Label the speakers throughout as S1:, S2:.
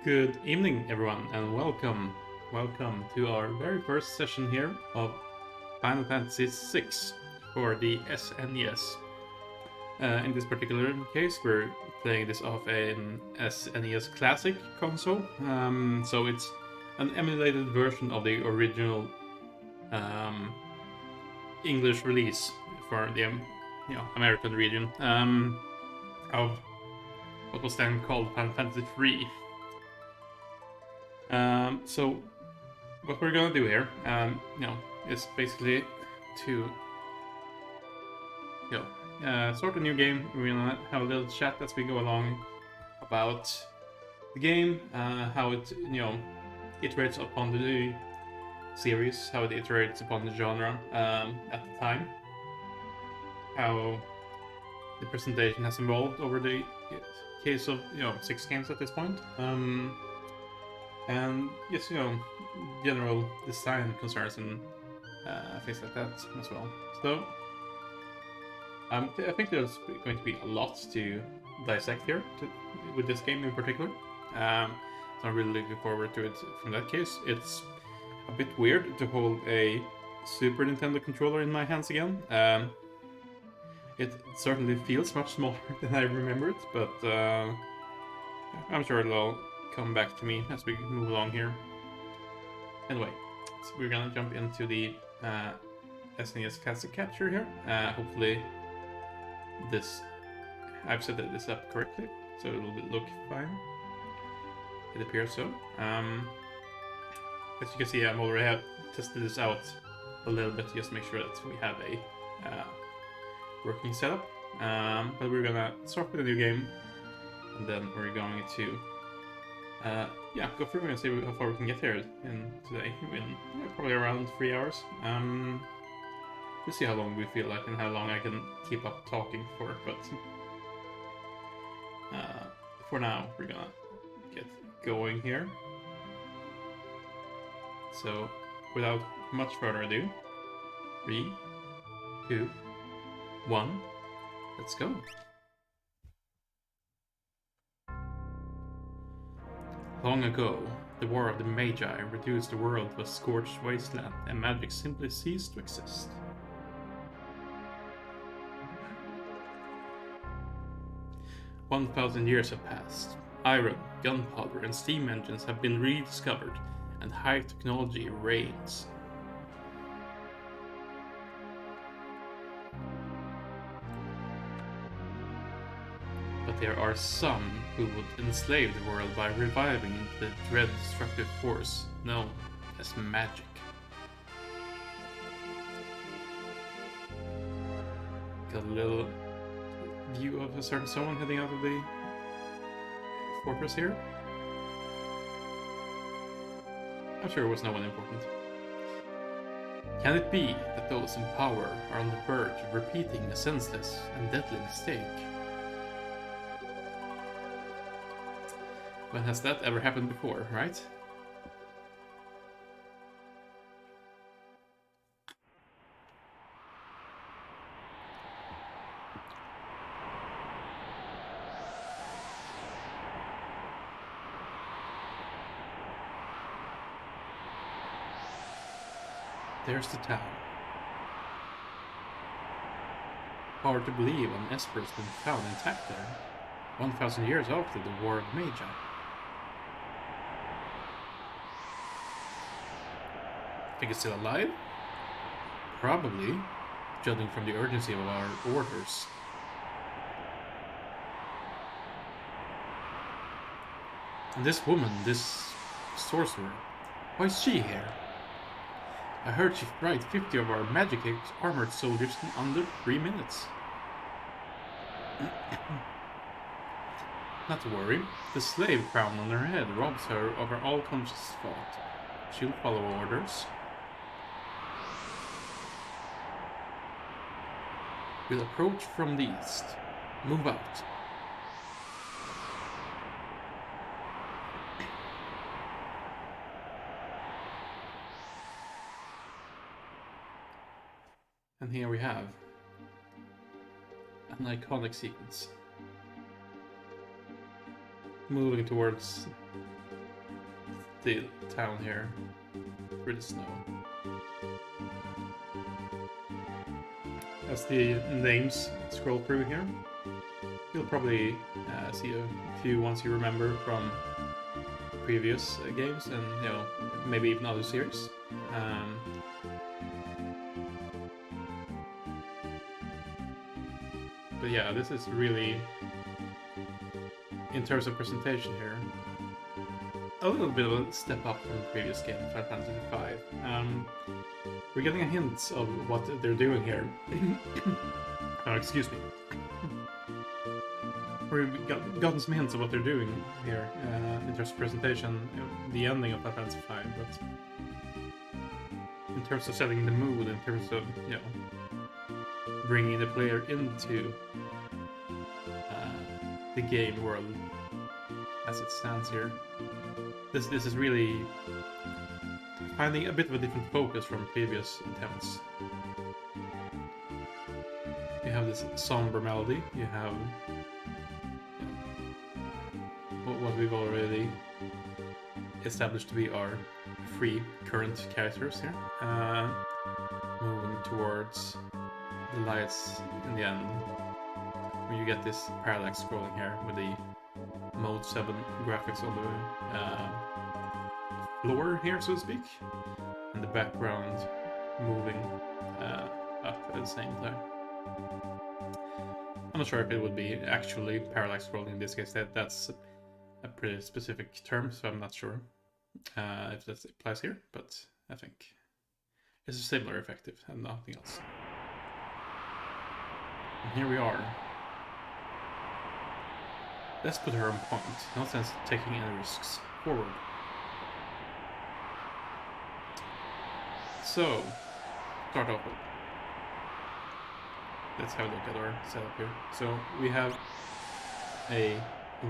S1: Good evening, everyone, and welcome to our very first session here of Final Fantasy VI for the SNES. In this particular case, we're playing this off an SNES Classic console, so it's an emulated version of the original English release for the American region of what was then called Final Fantasy III. So what we're gonna do here, is basically to start a new game. We're gonna have a little chat as we go along about the game, how it iterates upon the series, how it iterates upon the genre at the time, how the presentation has evolved over the case of 6 games at this point. And yes, general design concerns and things like that as well. So I think there's going to be a lot to dissect here with this game in particular. So I'm really looking forward to it. From that case, it's a bit weird to hold a Super Nintendo controller in my hands again. It certainly feels much smaller than I remember it, but I'm sure it'll all come back to me as we move along here. Anyway, so we're gonna jump into the SNES Classic Capture here. Hopefully I've set this up correctly, so it'll look fine. It appears so. As you can see, I've already tested this out a little bit just to make sure that we have a working setup. But we're gonna start with a new game, and then we're going to go through and see how far we can get here in today. Probably around 3 hours. We'll see how long we feel like and how long I can keep up talking for. But for now, we're gonna get going here. So, without much further ado, 3, 2, 1, let's go. Long ago, the War of the Magi reduced the world to a scorched wasteland, and magic simply ceased to exist. "1,000 years have passed. Iron, gunpowder, and steam engines have been rediscovered, and high technology reigns. But there are some who would enslave the world by reviving the dread destructive force known as magic. Got a little view of a certain someone heading out of the fortress here. I'm sure it was no one important. Can it be that those in power are on the verge of repeating a senseless and deadly mistake? When has that ever happened before, right? There's the town. Hard to believe an Esper's been found intact there, 1,000 years after the War of Magi. Think it's still alive? Probably, judging from the urgency of our orders. And this woman, this sorcerer, why is she here? I heard she fried 50 of our magic armored soldiers in under 3 minutes. Not to worry, the slave crown on her head robs her of her all-conscious thought. She'll follow orders. We'll approach from the east. Move out. And here we have an iconic sequence. Moving towards the town here through the snow. As the names scroll through here, you'll probably see a few ones you remember from previous games, and maybe even other series. But yeah, this is really, in terms of presentation here, a little bit of a step up from the previous game, Final Fantasy V. We're getting a hint of what they're doing here. Oh, excuse me. We've gotten some hints of what they're doing here in terms of presentation, the ending of Final Fantasy V, but in terms of setting the mood, in terms of bringing the player into the game world as it stands here, this is really finding a bit of a different focus from previous attempts. You have this somber melody, you have what we've already established to be our three current characters here, moving towards the lights in the end, where you get this parallax scrolling here with the Mode 7 graphics on the floor here, so to speak, and the background moving up at the same time. I'm not sure if it would be actually parallax scrolling in this case. That's a pretty specific term, so I'm not sure if that applies here, but I think it's a similar effective and nothing else. And here we are. Let's put her on point, no sense taking any risks. Forward. So, start off with. Let's have a look at our setup here. So, we have a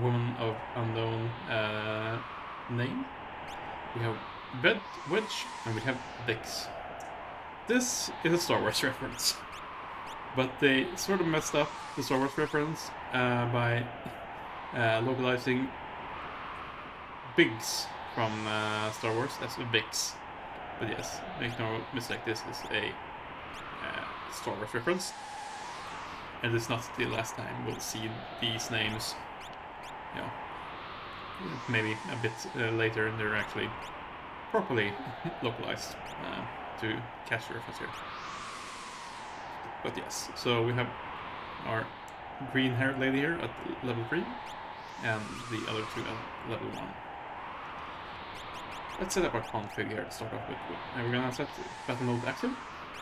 S1: woman of unknown name. We have Wedge, and we have Vix. This is a Star Wars reference, but they sort of messed up the Star Wars reference by localizing Biggs from Star Wars as Vix. But yes, make no mistake, this is a Star Wars reference. And it's not the last time we'll see these names, maybe a bit later, and they're actually properly localized to catch the reference here. But yes, so we have our green-haired lady here at level 3, and the other two at level 1. Let's set up our config here to start off with. And we're gonna set battle mode active,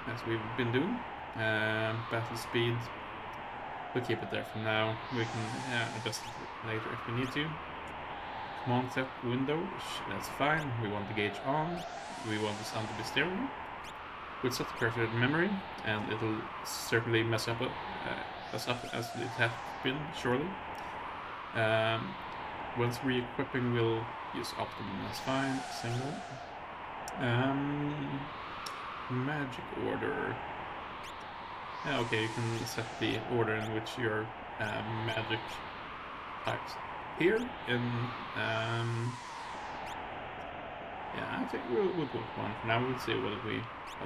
S1: as we've been doing. Battle speed, we'll keep it there for now. We can adjust it later if we need to. Command set window, that's fine. We want the gauge on. We want the sound to be stereo. We'll set the cursor to memory, and it'll certainly mess up as it has been, surely. Once re-equipping, we'll use optimum, that's fine. Single. Magic order. Yeah, okay, you can set the order in which your magic types here. Yeah, I think we'll go with one for now. We'll see what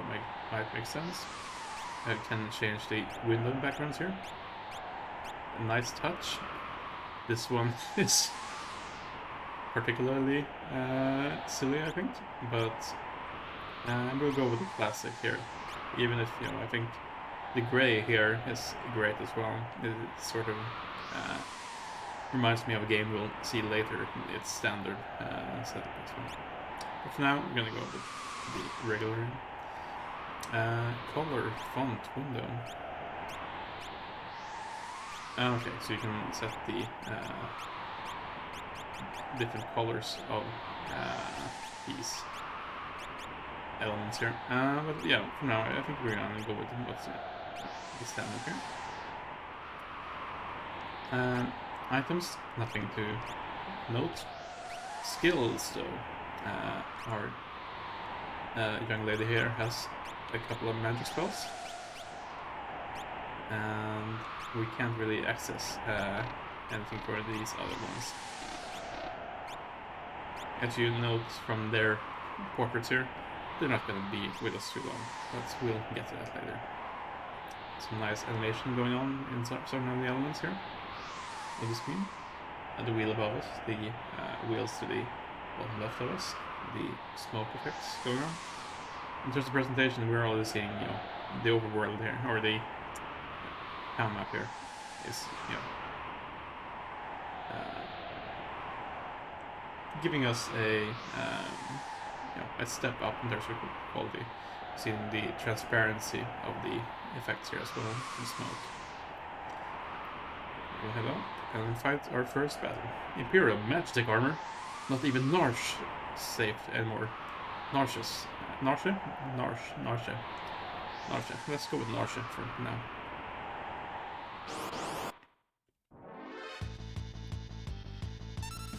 S1: might make sense. I can change the window backgrounds here. A nice touch. This one is particularly silly, I think, but we'll go with the classic here. Even if I think the gray here is great as well. It sort of reminds me of a game we'll see later. It's standard setup as well. But for now, we're gonna go with the regular color font window. Okay, so you can set the different colors of these elements here. But yeah, for now, I think we're gonna go with what's the standard here. Items, nothing to note. Skills, though. Our young lady here has a couple of magic spells, and we can't really access anything for these other ones. as you note from their portraits here, they're not going to be with us too long, but we'll get to that later. Some nice animation going on in some of the elements here of the screen. And the wheel above us, the wheels to the bottom left of us, the smoke effects going on. In terms of presentation, we're already seeing, you know, the overworld here, or the town map here is, you know, giving us a step up in terms of quality, seeing the transparency of the effects here as well from smoke. We'll head up and fight our first battle. Imperial Magitech armor, not even Narsh safe anymore. Narshes. Narsha? Narsha. Let's go with Narsha for now.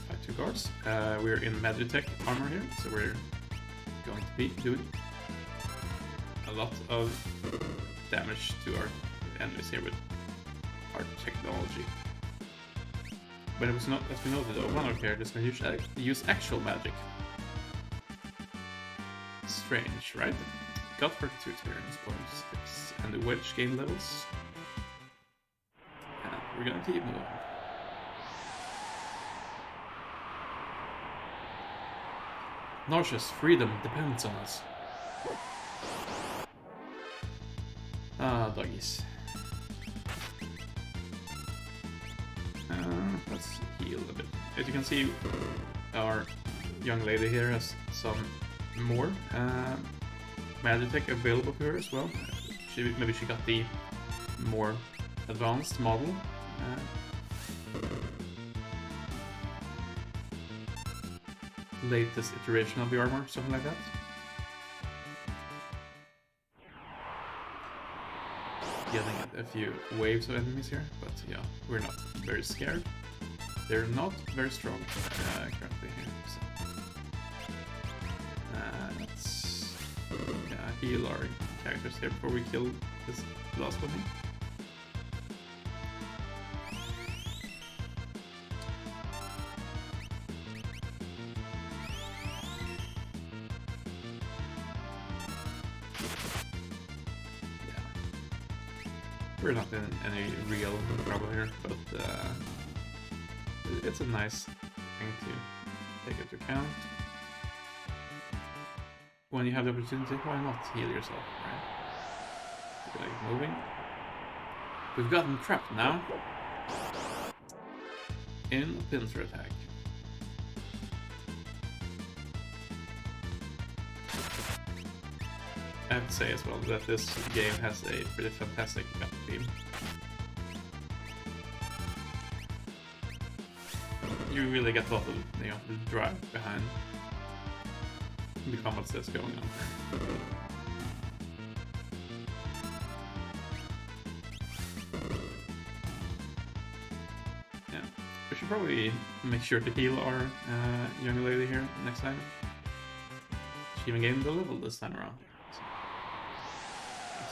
S1: Fight 2 guards. We're in Magitech armor here, so we're going to be doing a lot of damage to our enemies here with our technology. But it was not, as we noted though, one of our characters can use actual magic. Strange, right? Got 32 experience points, and the wedge gain levels. And we're gonna keep moving. Narsha's freedom depends on us. Ah, doggies. Let's heal a bit. As you can see, our young lady here has some more Magitech available to her as well. Maybe she got the more advanced model. Latest iteration of the armor, something like that. Getting a few waves of enemies here, but yeah, we're not very scared. They're not very strong currently here. So. Let's heal our characters here before we kill this last one here. We're not in any real trouble here, but it's a nice thing to take into account. When you have the opportunity, why not heal yourself, right? We're like moving. We've gotten trapped now in a pincer attack. I have to say as well that this game has a pretty fantastic battle theme. You really get a lot of, you know, the drive behind the combats that's going on. Yeah, we should probably make sure to heal our young lady here next time. She even gained the level this time around.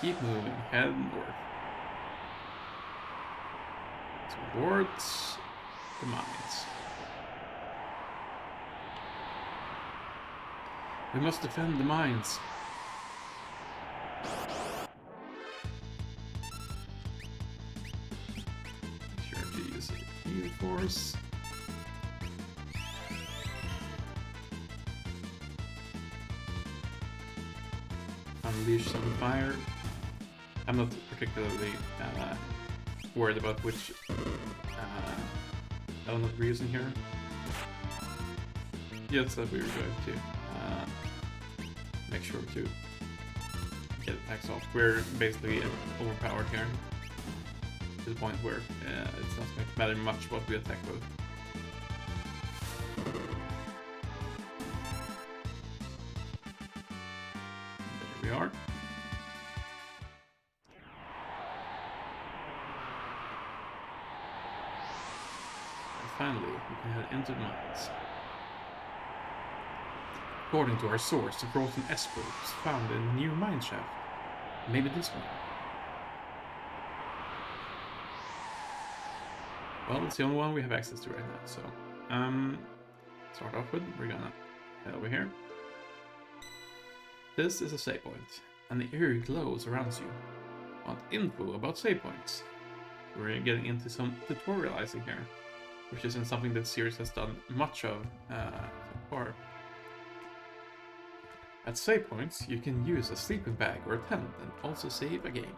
S1: Keep moving, head north. Towards the mines. We must defend the mines. Make sure to use a heal force. Unleash some fire. I'm not particularly worried about which element we're using here. Yes, that we were going to make sure to get attacks off. We're basically overpowered here to the point where it's not going to matter much what we attack with. There we are. Finally, we can head into the mines. According to our source, the frozen Esper was found in a new mine shaft. Maybe this one. Well, it's the only one we have access to right now, so... start off with, we're gonna head over here. This is a save point, and the eerie glow surrounds you. Want info about save points? We're getting into some tutorializing here, which isn't something that series has done much of so far. At save points, you can use a sleeping bag or a tent and also save a game.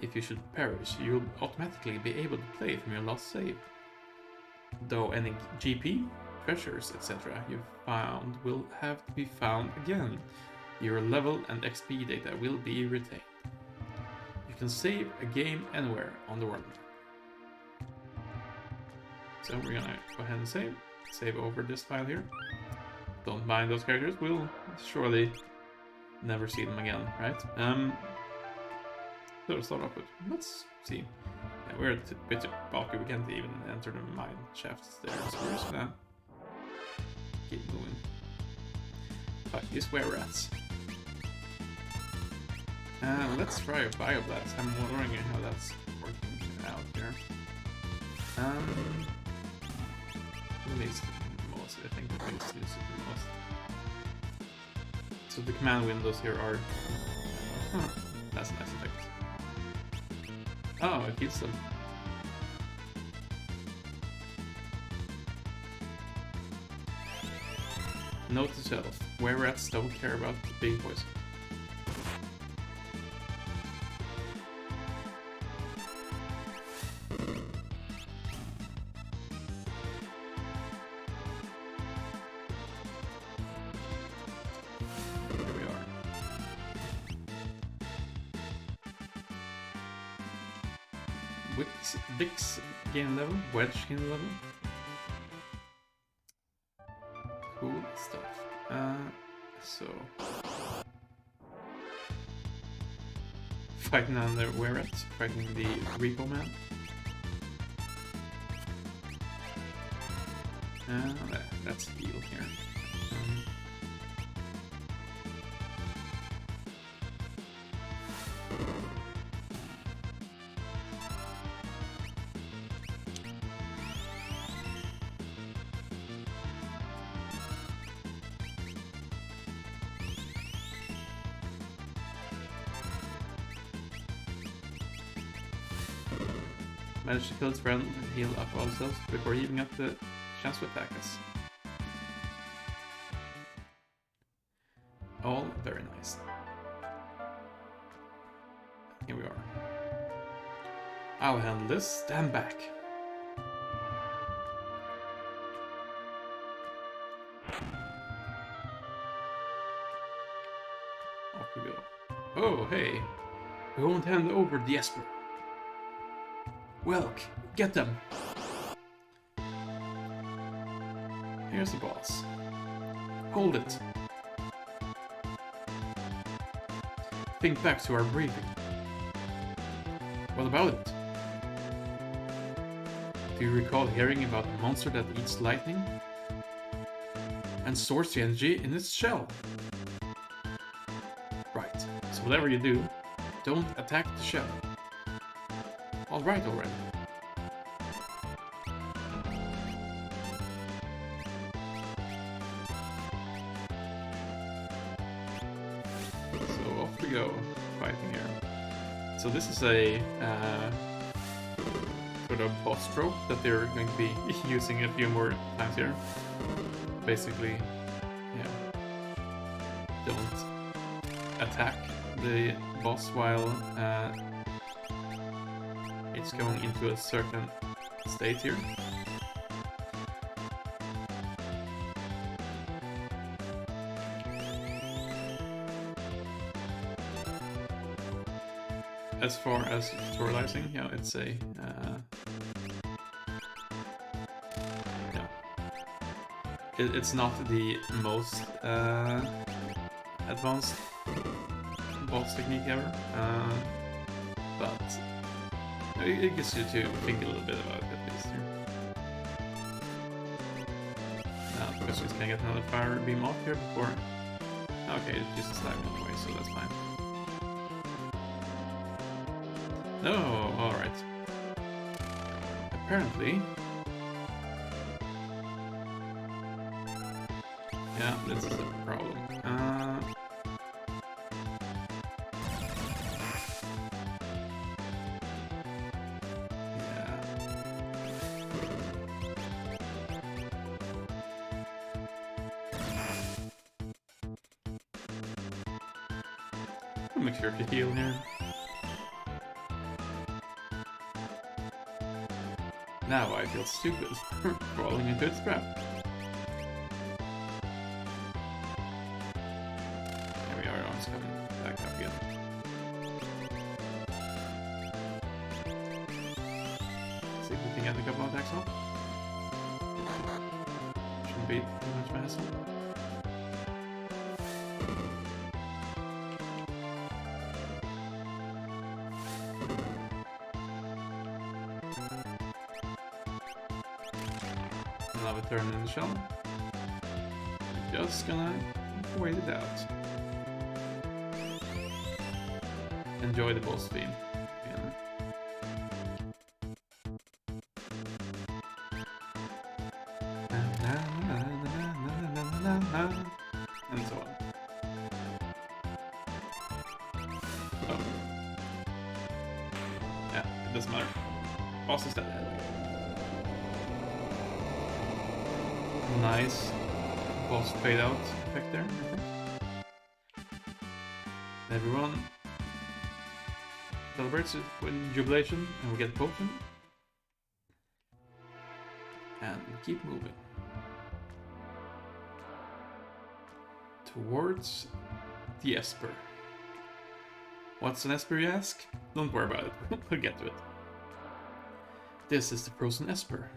S1: If you should perish, you'll automatically be able to play from your last save. Though any GP, treasures, etc. you've found will have to be found again. Your level and XP data will be retained. You can save a game anywhere on the world map. So we're gonna go ahead and save over this file here. Don't mind those characters, we'll surely never see them again, right? So to start off with, let's see. Yeah, we're a bit bulky, we can't even enter the mine shafts there, so we're just gonna keep moving. Fight these were rats. Let's try a bioblast. I'm wondering how that's working out here. At least most, I think the base use it the most. So the command windows here are... that's a nice effect. Oh, it heals them. Note to self, where rats don't care about being poisoned. Vix gain level, Wedge gain level. Cool stuff. So fighting another Weret, fighting the Repo Man. Let's heal here. Manage to kill his friend and heal up ourselves before heaving up the chance to attack us. All very nice. Here we are. I'll handle this. Stand back. Off we go. Oh, hey. We won't hand over the Esper. Welk, get them! Here's the boss. Hold it. Think back to our briefing. What about it? Do you recall hearing about a monster that eats lightning? And stores the energy in its shell? Right, so whatever you do, don't attack the shell. Alright already. So off we go, fighting here. So this is a sort of boss trope that they're going to be using a few more times here. Basically, yeah, don't attack the boss while it's going into a certain state here. As far as tutorializing, yeah, it's a yeah, it's not the most advanced boss technique ever, but it gets you to think a little bit about it at least here. Now the question is, can I get another fire beam off here before? Okay, it uses time anyway, so that's fine. No, alright. Yeah, this is a problem. Yeah. I'll make sure to heal here. Now I feel stupid falling into its trap. Here we are, arms coming back up again. See if we can get a couple of attacks off. Shouldn't be too much of a hassle. Another turn in the shell. Just gonna wait it out. Enjoy the boss theme. Yeah. And so on. Oh. Yeah, it doesn't matter. Boss is dead. Nice boss fade out effect there. Everyone celebrates it with jubilation, and we get a potion. And we keep moving towards the Esper. What's an Esper, you ask? Don't worry about it, we'll get to it. This is the frozen Esper.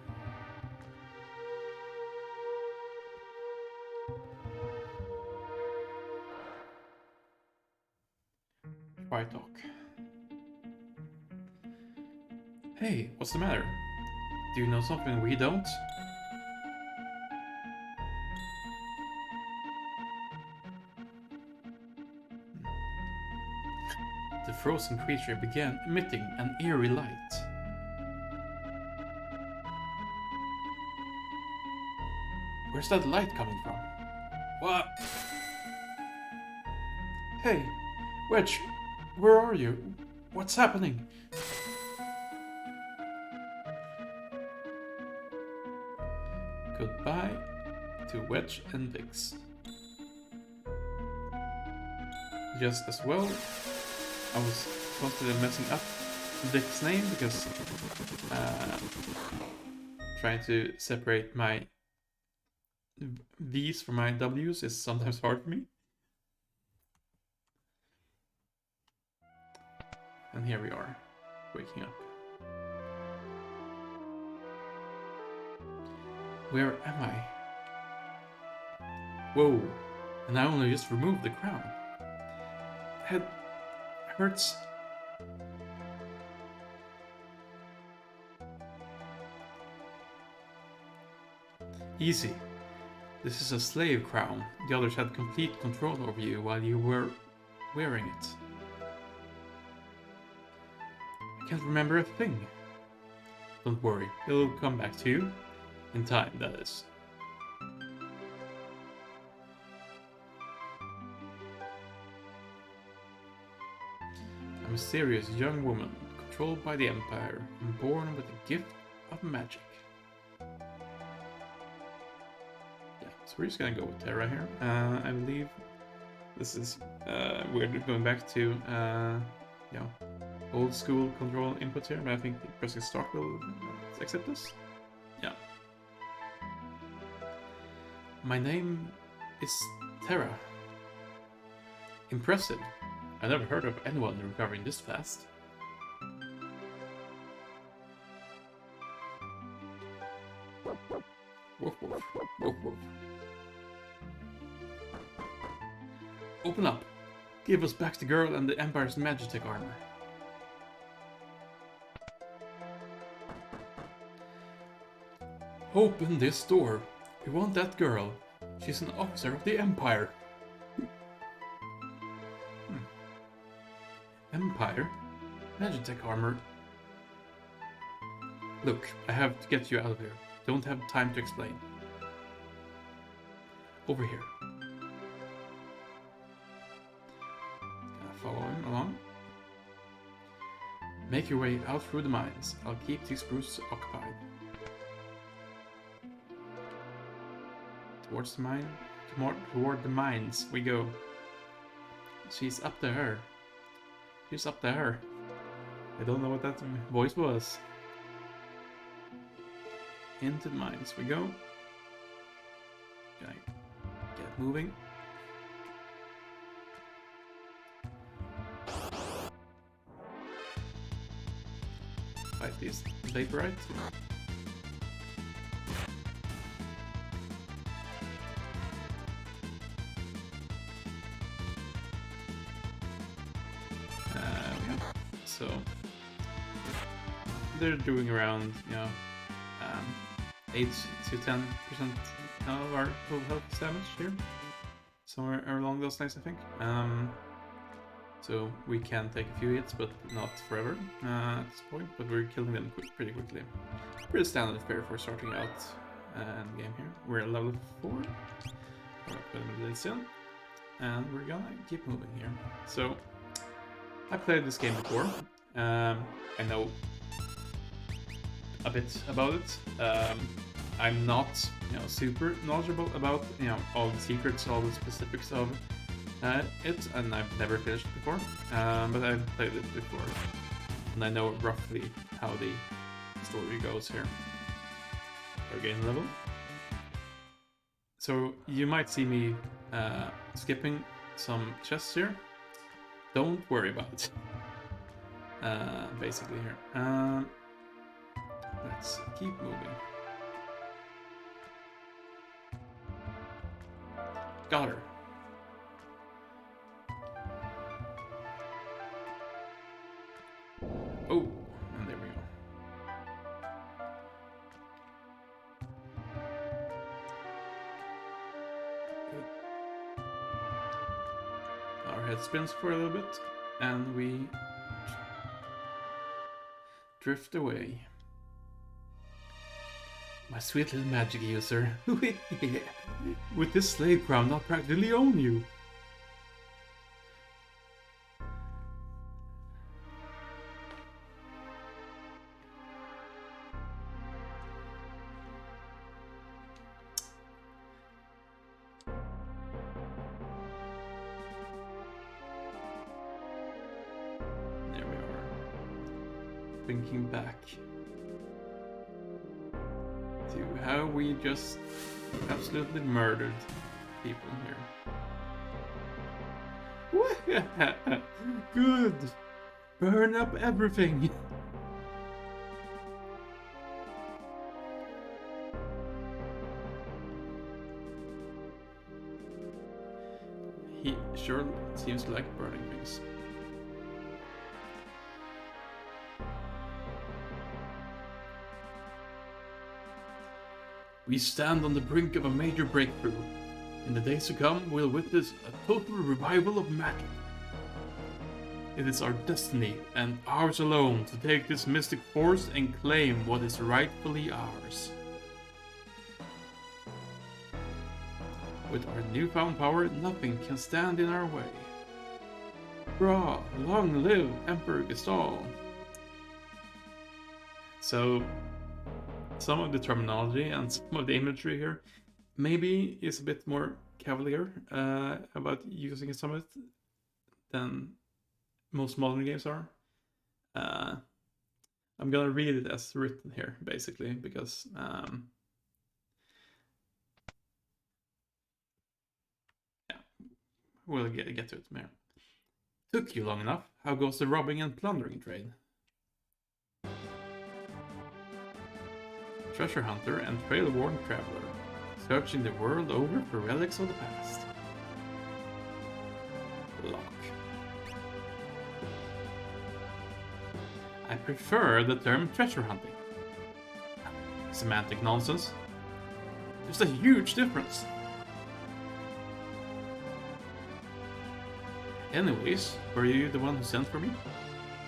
S1: Quiet talk. Hey, what's the matter? Do you know something we don't? The frozen creature began emitting an eerie light. Where's that light coming from? What? Hey, Wedge, where are you? What's happening? Goodbye to Wedge and Vix. Just as well, I was constantly messing up Vix's name because trying to separate my V's from my W's is sometimes hard for me. And here we are, waking up. Where am I? Whoa, and I only just removed the crown. Head hurts. Easy. This is a slave crown. The others had complete control over you while you were wearing it. I can't remember a thing. Don't worry, it'll come back to you. In time, that is. A mysterious young woman, controlled by the Empire, and born with the gift of magic. Yeah, so we're just gonna go with Terra here. I believe this is we're going back to you know, old school control inputs here, but I think pressing start will accept this. Yeah. My name is Terra. Impressive. I never heard of anyone recovering this fast. Woof, woof, woof, woof. Open up. Give us back the girl and the Empire's Magitech armor. Open this door. We want that girl. She's an officer of the Empire. Empire? Magitech armor? Look, I have to get you out of here. Don't have time to explain. Over here. following along. Make your way out through the mines. I'll keep these brutes occupied. Towards the mine, toward the mines we go. She's up there. She's up there. I don't know what that voice was. Into the mines we go. Okay, get moving. Fight these vaporites. So they're doing around, 8 to 10% of our total health damage here, somewhere along those lines, I think. So we can take a few hits, but not forever at this point. But we're killing them pretty quickly. Pretty standard fare for starting out the game here. We're at level 4. We're up 20 minutes in, and we're gonna keep moving here. So I played this game before. I know a bit about it. I'm not, super knowledgeable about, all the secrets, all the specifics of it, and I've never finished it before. But I've played it before, and I know roughly how the story goes here. Our game level. So you might see me skipping some chests here. Don't worry about it. Basically here. Let's keep moving. Got her. Oh, and there we go. Good. Our head spins for a little bit, and we drift away. My sweet little magic user. With this slave crown, I'll practically own you. There we are. Thinking back to how we just absolutely murdered people here. Good! Burn up everything! He sure seems to like burning things. We stand on the brink of a major breakthrough. In the days to come, we'll witness a total revival of magic. It is our destiny, and ours alone, to take this mystic force and claim what is rightfully ours. With our newfound power, nothing can stand in our way. Hurrah! Long live Emperor Gaston! So, some of the terminology and some of the imagery here maybe is a bit more cavalier about using some of it than most modern games are. I'm gonna read it as written here, basically, because yeah, we'll get to it there. Took you long enough. How goes the robbing and plundering trade? Treasure hunter and trail-worn traveler, searching the world over for relics of the past. Lock. I prefer the term treasure hunting. Semantic nonsense. There's a huge difference. Anyways, were you the one who sent for me?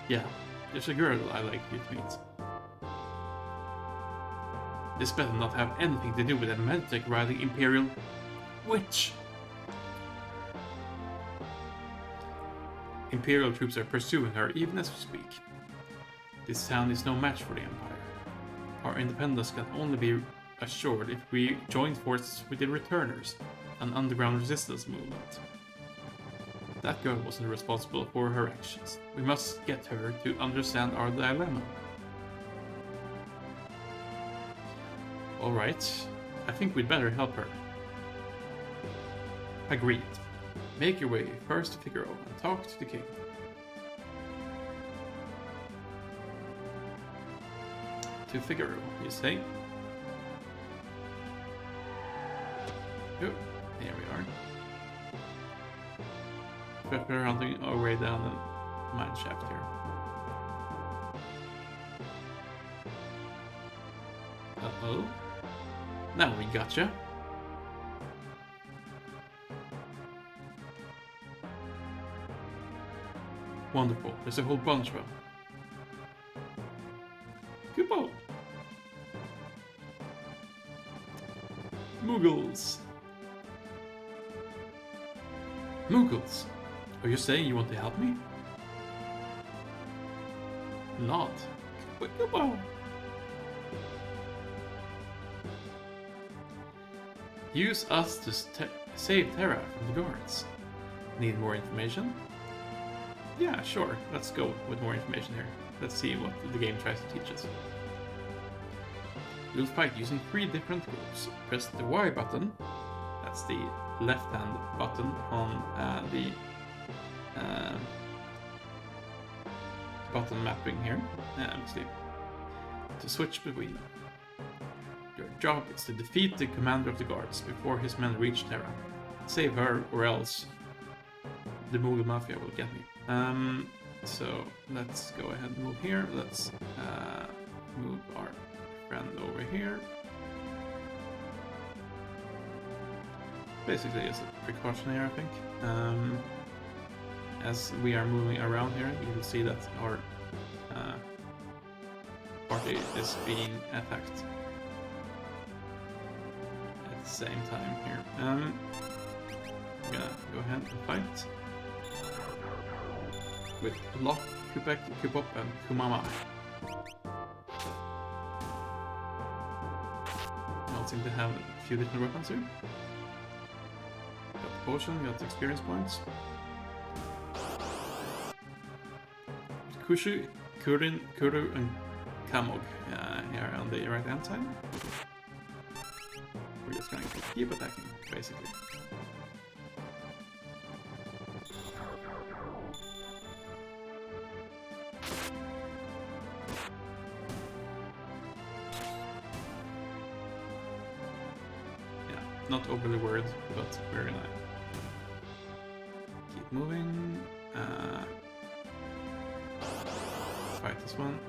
S1: Yeah, there's a girl I like you to meet. This better not have anything to do with a meditech riding Imperial witch. Imperial troops are pursuing her even as we speak. This town is no match for the Empire. Our independence can only be assured if we join forces with the Returners, an underground resistance movement. That girl wasn't responsible for her actions. We must get her to understand our dilemma. Alright, I think we'd better help her. Agreed. Make your way first to Figaro and talk to the king. To Figaro, you say? Oh, here we are. We're hunting our way down the mine shaft here. Uh-oh. Now we gotcha. Wonderful. There's a whole bunch of them. Kupo! Muggles! Muggles! Are you saying you want to help me? Not. Kupo! Use us to save Terra from the guards. Need more information? Yeah, sure. Let's go with more information here. Let's see what the game tries to teach us. You'll fight using 3 different groups. Press the Y button. That's the left-hand button on the button mapping here. To switch between them. Your job is to defeat the commander of the guards before his men reach Terra. Save her, or else the Mughal Mafia will get me. So let's go ahead and move here. Let's move our friend over here. Basically, as a precaution here, I think. As we are moving around here, you will see that our party is being attacked at the same time here. I'm gonna go ahead and fight with Locke, Kupek, Kupop, and Kumama. I all seem to have a few different weapons here. Got the potion, got the experience points. Kushu, Kurin, Kuru, and Kamog here on the right hand side. We're just going to keep attacking, basically. Not overly worried, but we're gonna keep moving. Fight this one.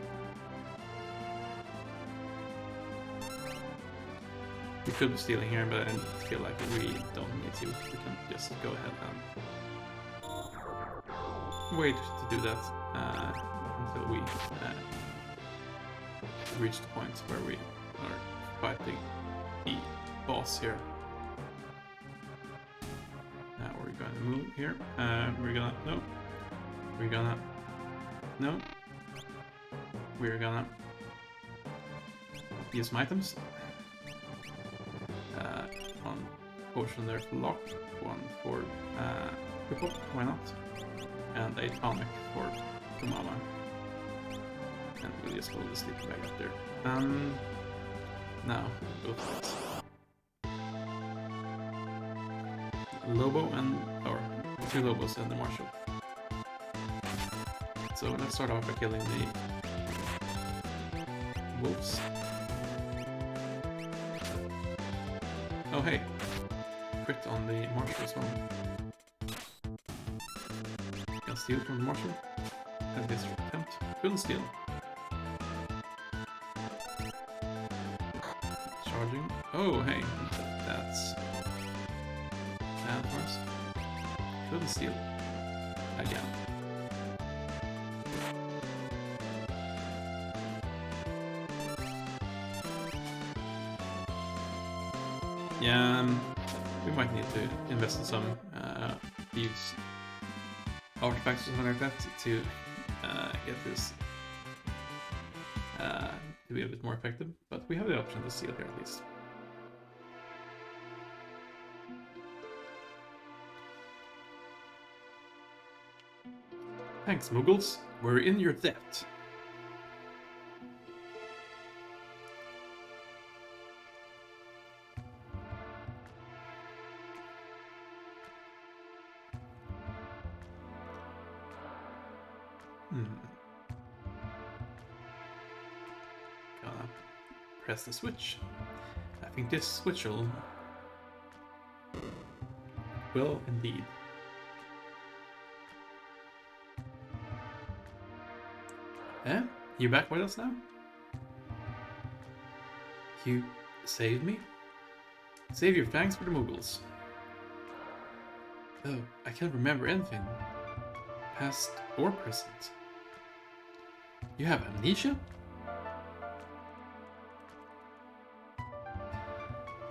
S1: We could be stealing here, but I feel like we don't need to. We can just go ahead and wait to do that until we reach the point where we are fighting the boss here. Now we're gonna move here. We're gonna use some items. One potion there for Lock, one for Kupop, why not? And a tonic for Kumama. And we'll just hold the sleeping bag up there. Now we'll go fight Lobo or 2 Lobos and the Marshal. So let's start off by killing the wolves. Oh hey, crit on the Marshal as well. Can steal from the Marshal. That is attempt. Couldn't steal. Charging. Oh hey, that's bad for us. Couldn't steal. Again. Yeah, we might need to invest in some thieves artifacts or something like that to get this to be a bit more effective. But we have the option to seal here at least. Thanks, Muggles. We're in your debt. Gonna press the switch. I think this switch will indeed. Eh? You back with us now? You saved me? Save your thanks for the Muggles. Oh, I can't remember anything. Past or present. You have amnesia?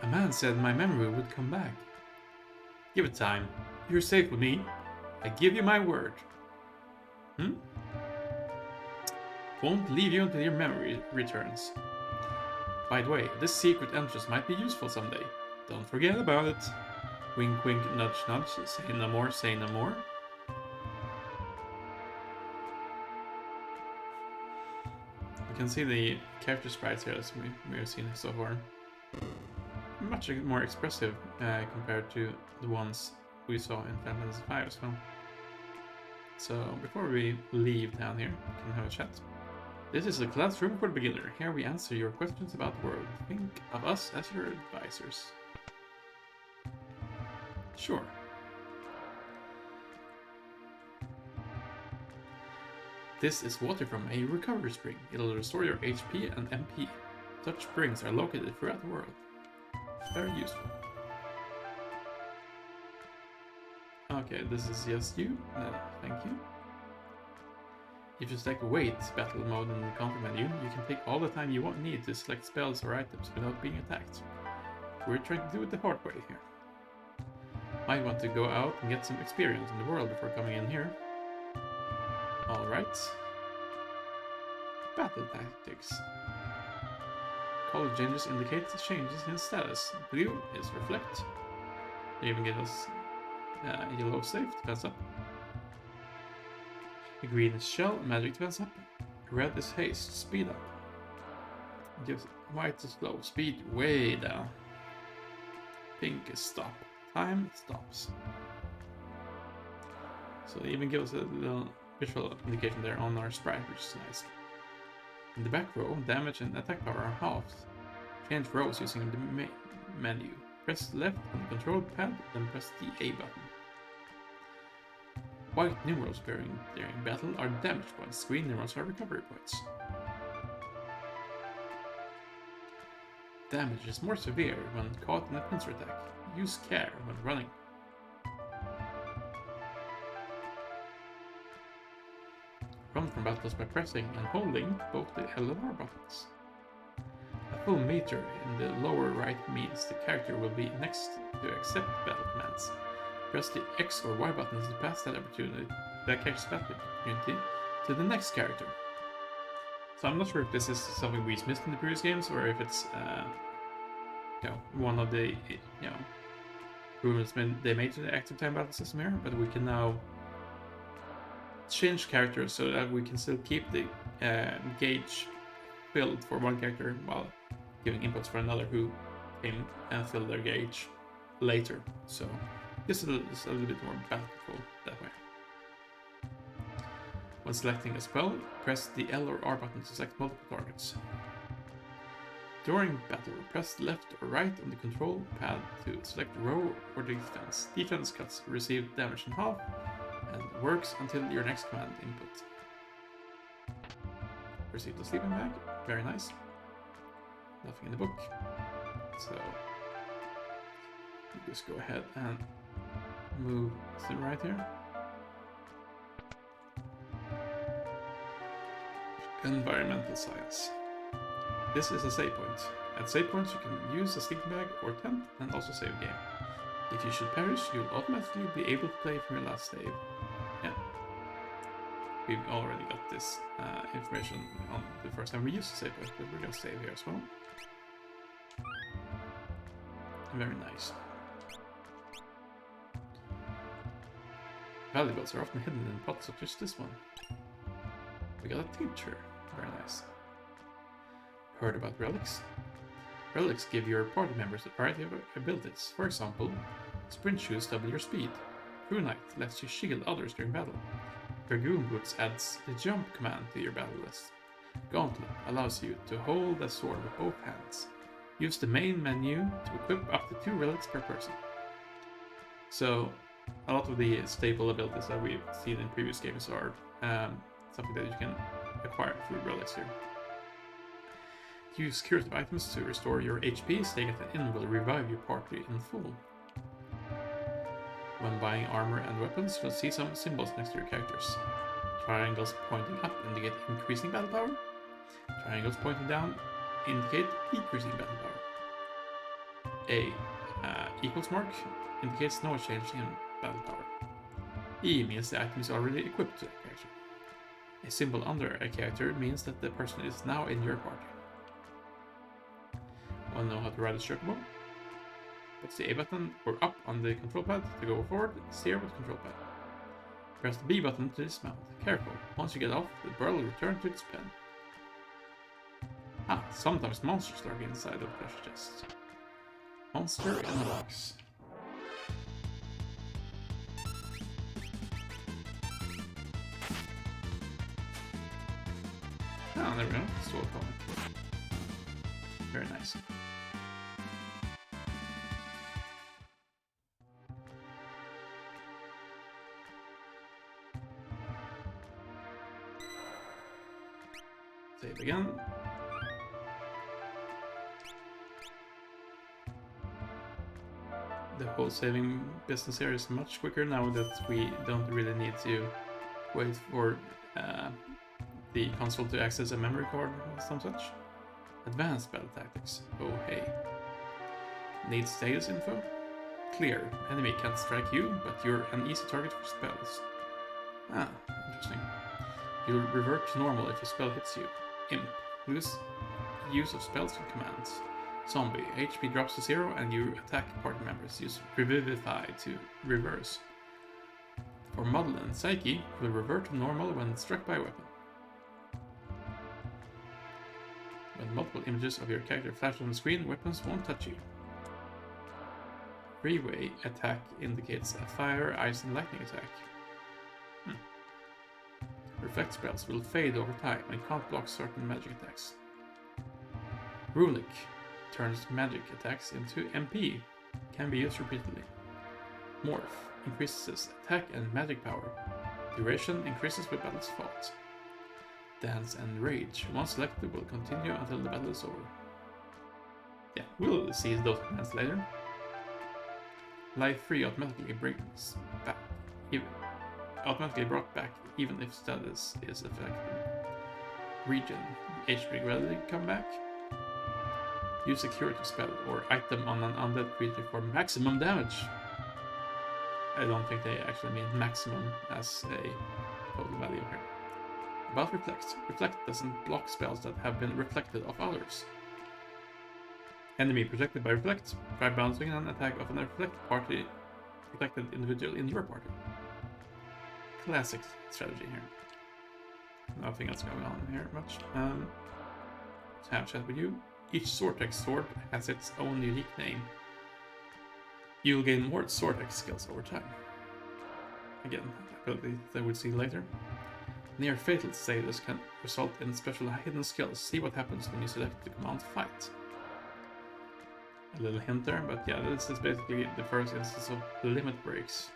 S1: A man said my memory would come back. Give it time. You're safe with me. I give you my word. Won't leave you until your memory returns. By the way, this secret entrance might be useful someday. Don't forget about it. Wink wink nudge nudge. Say no more, say no more. You can see the character sprites here as we have seen so far. Much more expressive compared to the ones we saw in Final Fantasy V as well. So before we leave down here, we can have a chat. This is a classroom for the beginner. Here we answer your questions about the world. Think of us as your advisors. Sure. This is water from a recovery spring. It'll restore your HP and MP. Such springs are located throughout the world. Very useful. Okay, this is just you. Thank you. If you select Wait battle mode in the counter menu, you can take all the time you need to select spells or items without being attacked. We're trying to do it the hard way here. Might want to go out and get some experience in the world before coming in here. Alright. Battle tactics. Color changes indicate changes in status. Blue is reflect. They even give us yellow safe, defense up. Green is shell, magic defense up. Red is haste, speed up. Gives white is slow, speed way down. Pink is stop, time stops. So they even give us a little visual indication there on our sprite, which is nice. In the back row, damage and attack power are halved. Change rows using the menu. Press left on the control pad, then press the A button. White numerals during battle are damage points, green numerals are recovery points. Damage is more severe when caught in a pincer attack. Use care when running. Run from battles by pressing and holding both the L and R buttons. A full meter in the lower right means the character will be next to accept battle commands. Press the X or Y buttons to pass that character's battle opportunity to the next character. So I'm not sure if this is something we missed in the previous games or if it's one of the improvements they made to the active time battle system here, but we can now change characters so that we can still keep the gauge filled for one character while giving inputs for another who can fill their gauge later. So just a little bit more battlefield that way. When selecting a spell, press the L or R button to select multiple targets. During battle, press left or right on the control pad to select row or defense. Defense cuts received damage in half and works until your next command input. Receive the sleeping bag, very nice. Nothing in the book. So we just go ahead and move to the right here. Environmental science. This is a save point. At save points you can use a sleeping bag or tent and also save game. If you should perish, you'll automatically be able to play from your last save. Yeah, we've already got this information on the first time we used the save point, but we're gonna save here as well. Very nice. Valuables are often hidden in pots such as this one. We got a teacher. Very nice. Heard about relics? Relics give your party members a variety of abilities. For example, sprint shoes double your speed. True Knight lets you shield others during battle. Dragoon Boots adds the jump command to your battle list. Gauntlet allows you to hold a sword with both hands. Use the main menu to equip up to 2 relics per person. So, a lot of the staple abilities that we've seen in previous games are something that you can acquire through relics here. Use curative items to restore your HP. Staying at an inn will revive your party in full. When buying armor and weapons, you'll see some symbols next to your characters. Triangles pointing up indicate increasing battle power. Triangles pointing down indicate decreasing battle power. A equals mark indicates no change in battle power. E means the item is already equipped to the character. A symbol under a character means that the person is now in your party. Want to know how to ride a chocobo? Press the A button or up on the control pad to go forward, steer with control pad. Press the B button to dismount. Careful, once you get off, the burl will return to its pen. Sometimes monsters lurk inside of treasure chests. Monster in a box. Oh, there we go. Soul comic. Very nice. Save again. The whole saving business here is much quicker now that we don't really need to wait for the console to access a memory card or some such. Advanced battle tactics. Oh hey. Need status info? Clear. Enemy can't strike you, but you're an easy target for spells. Interesting. You'll revert to normal if a spell hits you. Imp. Lose use of spells and commands. Zombie. HP drops to 0 and you attack party members. Use Revivify to reverse. For Model and Psyche, will revert to normal when struck by a weapon. When multiple images of your character flash on the screen, weapons won't touch you. Freeway attack indicates a fire, ice, and lightning attack. Reflect spells will fade over time and can't block certain magic attacks. Runic turns magic attacks into MP, can be used repeatedly. Morph increases attack and magic power. Duration increases with battles fought. Dance and Rage, once selected, will continue until the battle is over. Yeah, we'll see those commands later. Life Free automatically brings back, automatically brought back even if status is affected. Regen, HP gradually come back. Use a curative spell or item on an undead creature for maximum damage. I don't think they actually mean maximum as a total value here. About Reflect. Reflect doesn't block spells that have been reflected off others. Enemy protected by Reflect. Try bouncing an attack of an Reflect party protected individual in your party. Classic strategy here. Nothing else going on here much. Let's have a chat with you. Each Swordtex sword has its own unique name. You'll gain more Swordtex skills over time. Again, ability that we'll see later. Near fatal status can result in special hidden skills. See what happens when you select the command Fight. A little hint there, but yeah, this is basically the first instance of limit breaks.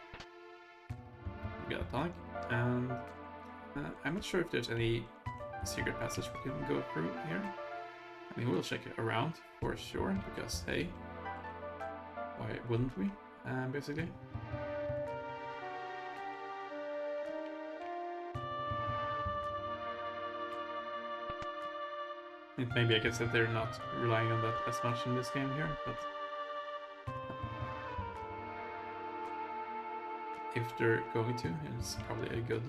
S1: We got a tonic, and I'm not sure if there's any secret passage we can go through here. I mean, we'll check it around for sure, because hey, why wouldn't we, basically? Maybe I guess that they're not relying on that as much in this game here, but if they're going to, it's probably a good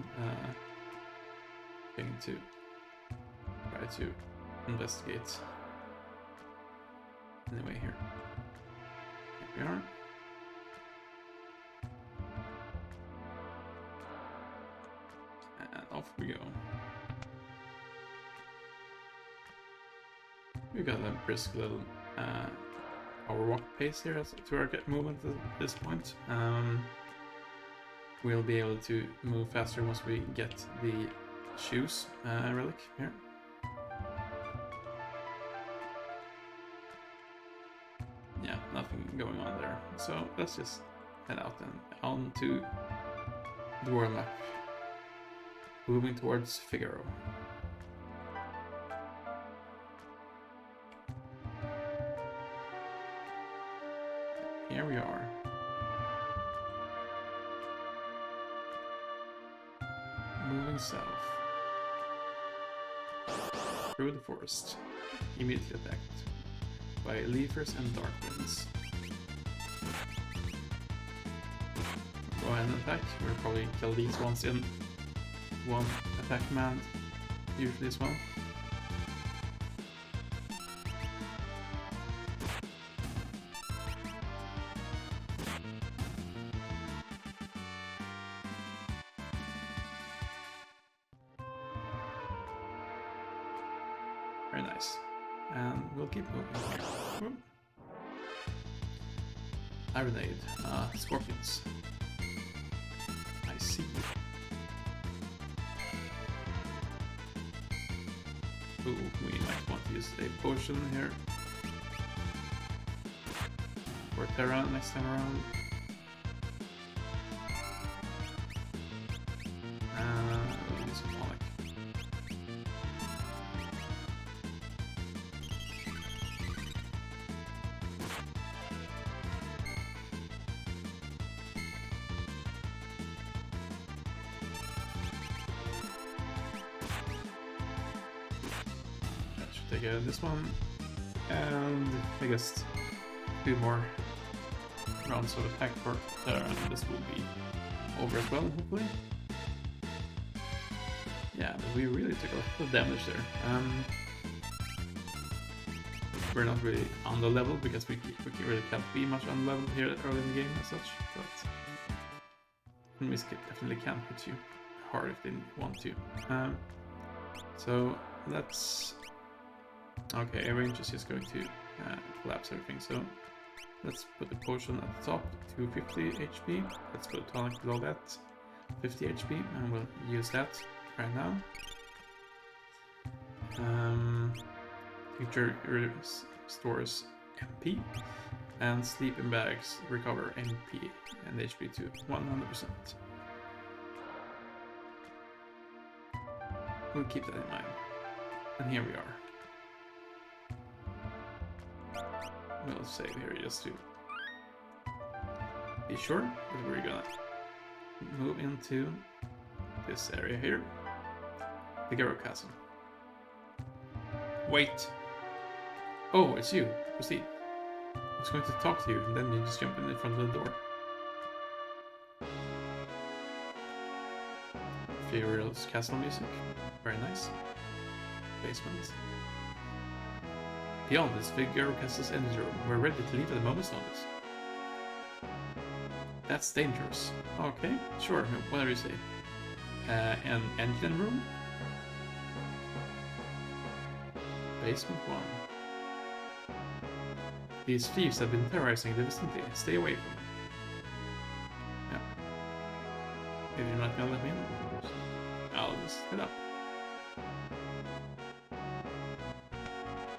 S1: going to try to investigate. Anyway, here we are. And off we go. We got a brisk little power walk pace here to our movement at this point. We'll be able to move faster once we get the shoes relic here. Yeah, nothing going on there. So let's just head out and on to the world map. Moving towards Figaro. Here we are. Moving south. Through the forest. Immediately attacked by leafers and dark winds. Go ahead and attack. We'll probably kill these ones in one attack command, usually as well. Very nice. And we'll keep moving. Ironade, scorpions. I see. Ooh, we might want to use a potion here for Terra next time around. We'll use a tonic. Take this one, and I guess 2 more rounds of attack for Terra, and this will be over as well, hopefully. Yeah, but we really took a lot of damage there. We're not really on the level because we really can't be much on the level here early in the game as such, but enemies definitely can hit you hard if they want to. So let's. Okay, range is just going to collapse everything, so let's put the potion at the top, 250 HP. Let's put a tonic below that, 50 HP, and we'll use that right now. Future restores MP, and sleeping bags recover MP and HP to 100%. We'll keep that in mind. And here we are. We'll save here just to be sure that we're gonna move into this area here. The Figaro Castle. Wait! Oh, it's you. Proceed. I was going to talk to you, and then you just jump in front of the door. Figaro's castle music. Very nice. Basement. Beyond this Figaro Castle's engine room. We're ready to leave at a moment's notice. That's dangerous. Okay, sure, whatever you say. An engine room? Basement 1. These thieves have been terrorizing the vicinity. Stay away from them. Yeah. If you're not gonna let me in, I'll just head up.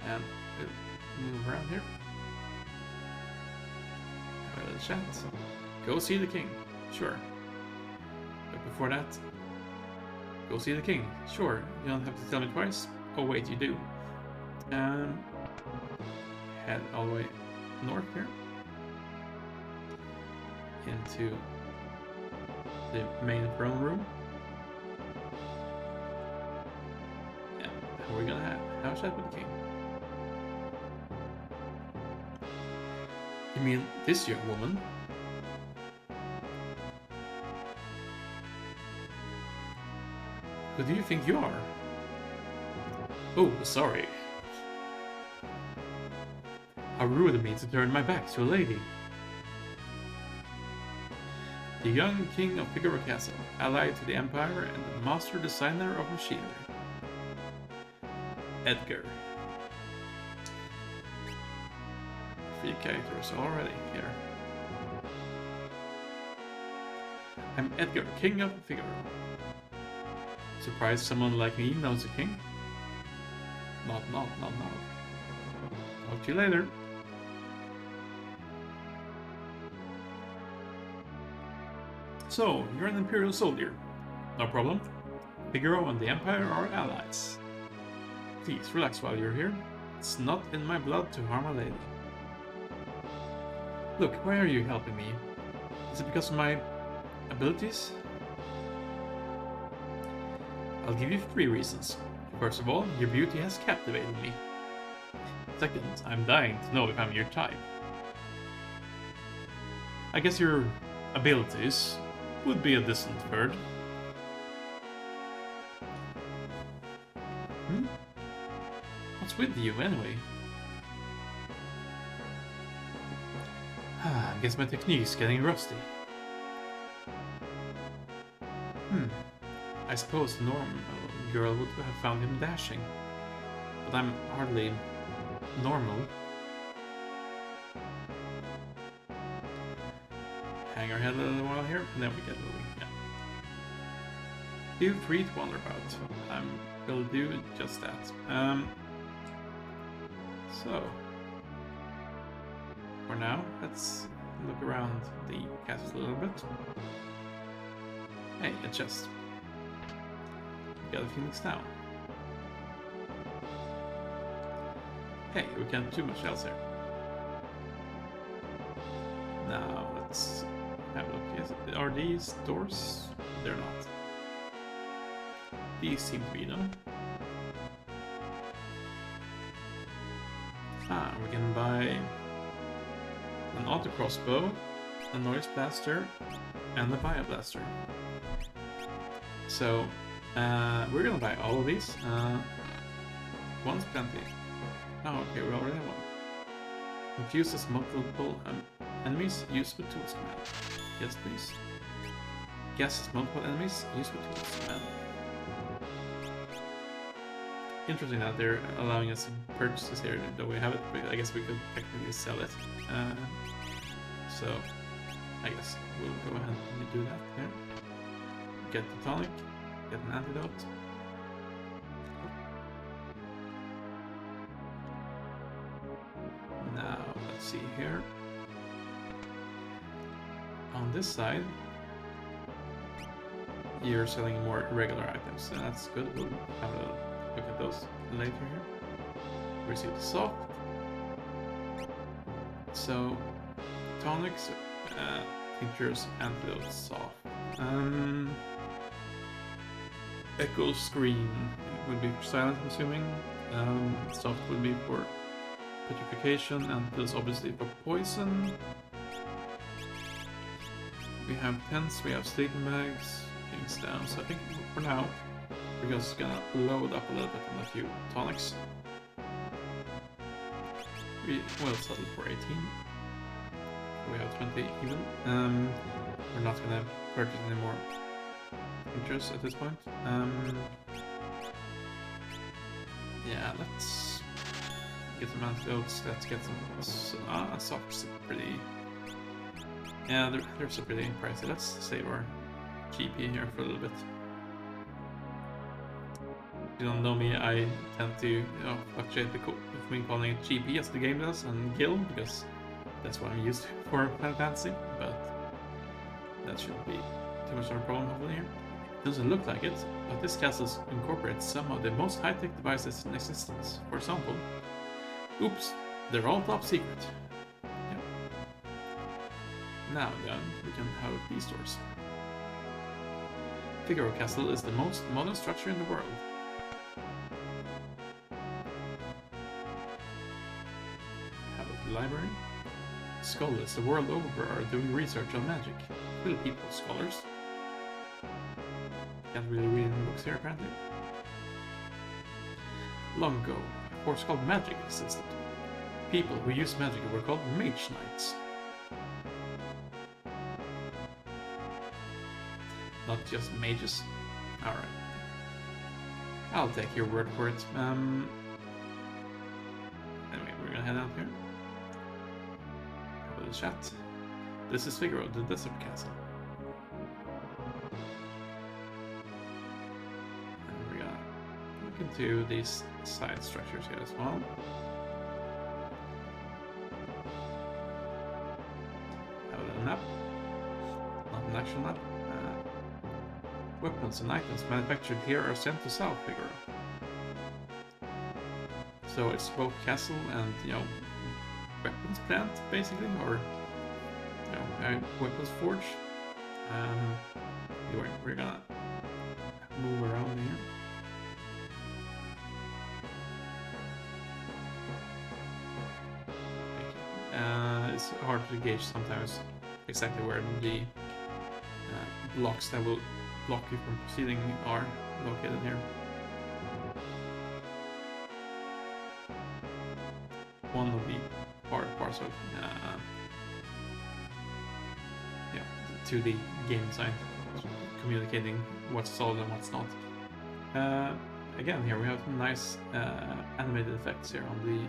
S1: And we'll move around here. Have a little chat. Go see the king. Sure. But before that, go see the king. Sure. You don't have to tell me twice. Oh wait, you do. Head all the way north here. Into the main throne room. Yeah, we're gonna have a chat with the king. You mean this young woman? Who do you think you are? Oh, sorry. How rude of me to turn my back to a lady. The young king of Figaro Castle, allied to the Empire and the master designer of machinery. Edgar. 3 characters already here. I'm Edgar, king of Figaro. Surprised someone like me knows a king? Not. Talk to you later. So, you're an Imperial soldier. No problem. Figaro and the Empire are allies. Please, relax while you're here. It's not in my blood to harm a lady. Look, why are you helping me? Is it because of my abilities? I'll give you 3 reasons. First of all, your beauty has captivated me. Second, I'm dying to know if I'm your type. I guess your abilities would be a distant third. What's with you anyway? I guess my technique's getting rusty. I suppose the normal girl would have found him dashing, but I'm hardly normal. Hang our head a little while here, and then we get moving. Yeah. Feel free to wander about. Will do just that. So for now, let's look around the castle a little bit. Hey, a chest. We got a Phoenix down. Hey, we can't do much else here. Now let's have a look. Are these doors? They're not. These seem to be though. We can buy an auto crossbow, a noise blaster, and a bio blaster. So we're gonna buy all of these. One's plenty. Oh, okay, we already have one. Confuses multiple enemies. Use with tools command. Yes, please. Guesses multiple enemies. Use with tools command. Interesting that they're allowing us to purchase this here, though we have it, but I guess we could technically sell it. So, I guess we'll go ahead and do that here. Get the tonic, get an antidote. Now, let's see here. On this side, you're selling more regular items, so that's good. We'll have a look at those later here. Receive the soft. So, tonics, tinctures, antidotes, soft. Echo screen would be for silent, I'm assuming. Soft would be for petrification, antidotes obviously for poison. We have tents, we have sleeping bags, things down. So I think for now, we're just gonna load up a little bit on a few tonics. We will settle for 18. We have 20 even. We're not gonna purchase any more features at this point. Yeah, let's get some antidotes. Let's get some socks. Pretty. Yeah, they're so pretty pricey. Let's save our GP here for a little bit. If you don't know me, I tend to fluctuate between calling it GP as the game does and Gil, because that's what I'm used to for Final Fantasy, but that shouldn't be too much of a problem hopefully here. It doesn't look like it, but this castle incorporates some of the most high-tech devices in existence. For example, oops, they're all top secret. Yeah. Now then, we can have these doors. Figaro Castle is the most modern structure in the world. Have a library. Scholars the world over are doing research on magic. Little people, scholars. Can't really read any books here, apparently. Long ago, a force called magic existed. People who used magic were called mage knights. Not just mages. Alright. I'll take your word for it. Anyway, we're gonna head out here. Have a little chat. This is Figaro, the desert castle. And we're gonna look into these side structures here as well. Have a little nap. Not an actual nap. Weapons and items manufactured here are sent to South Figaro. So it's both castle and, you know, weapons plant, basically, or, you know, weapons forge. Anyway, we're gonna move around here. It's hard to gauge sometimes exactly where the blocks that will block you from proceeding are located here. One of the parts of yeah, the 2D game design, communicating what's solid and what's not. Again, here we have some nice animated effects here on the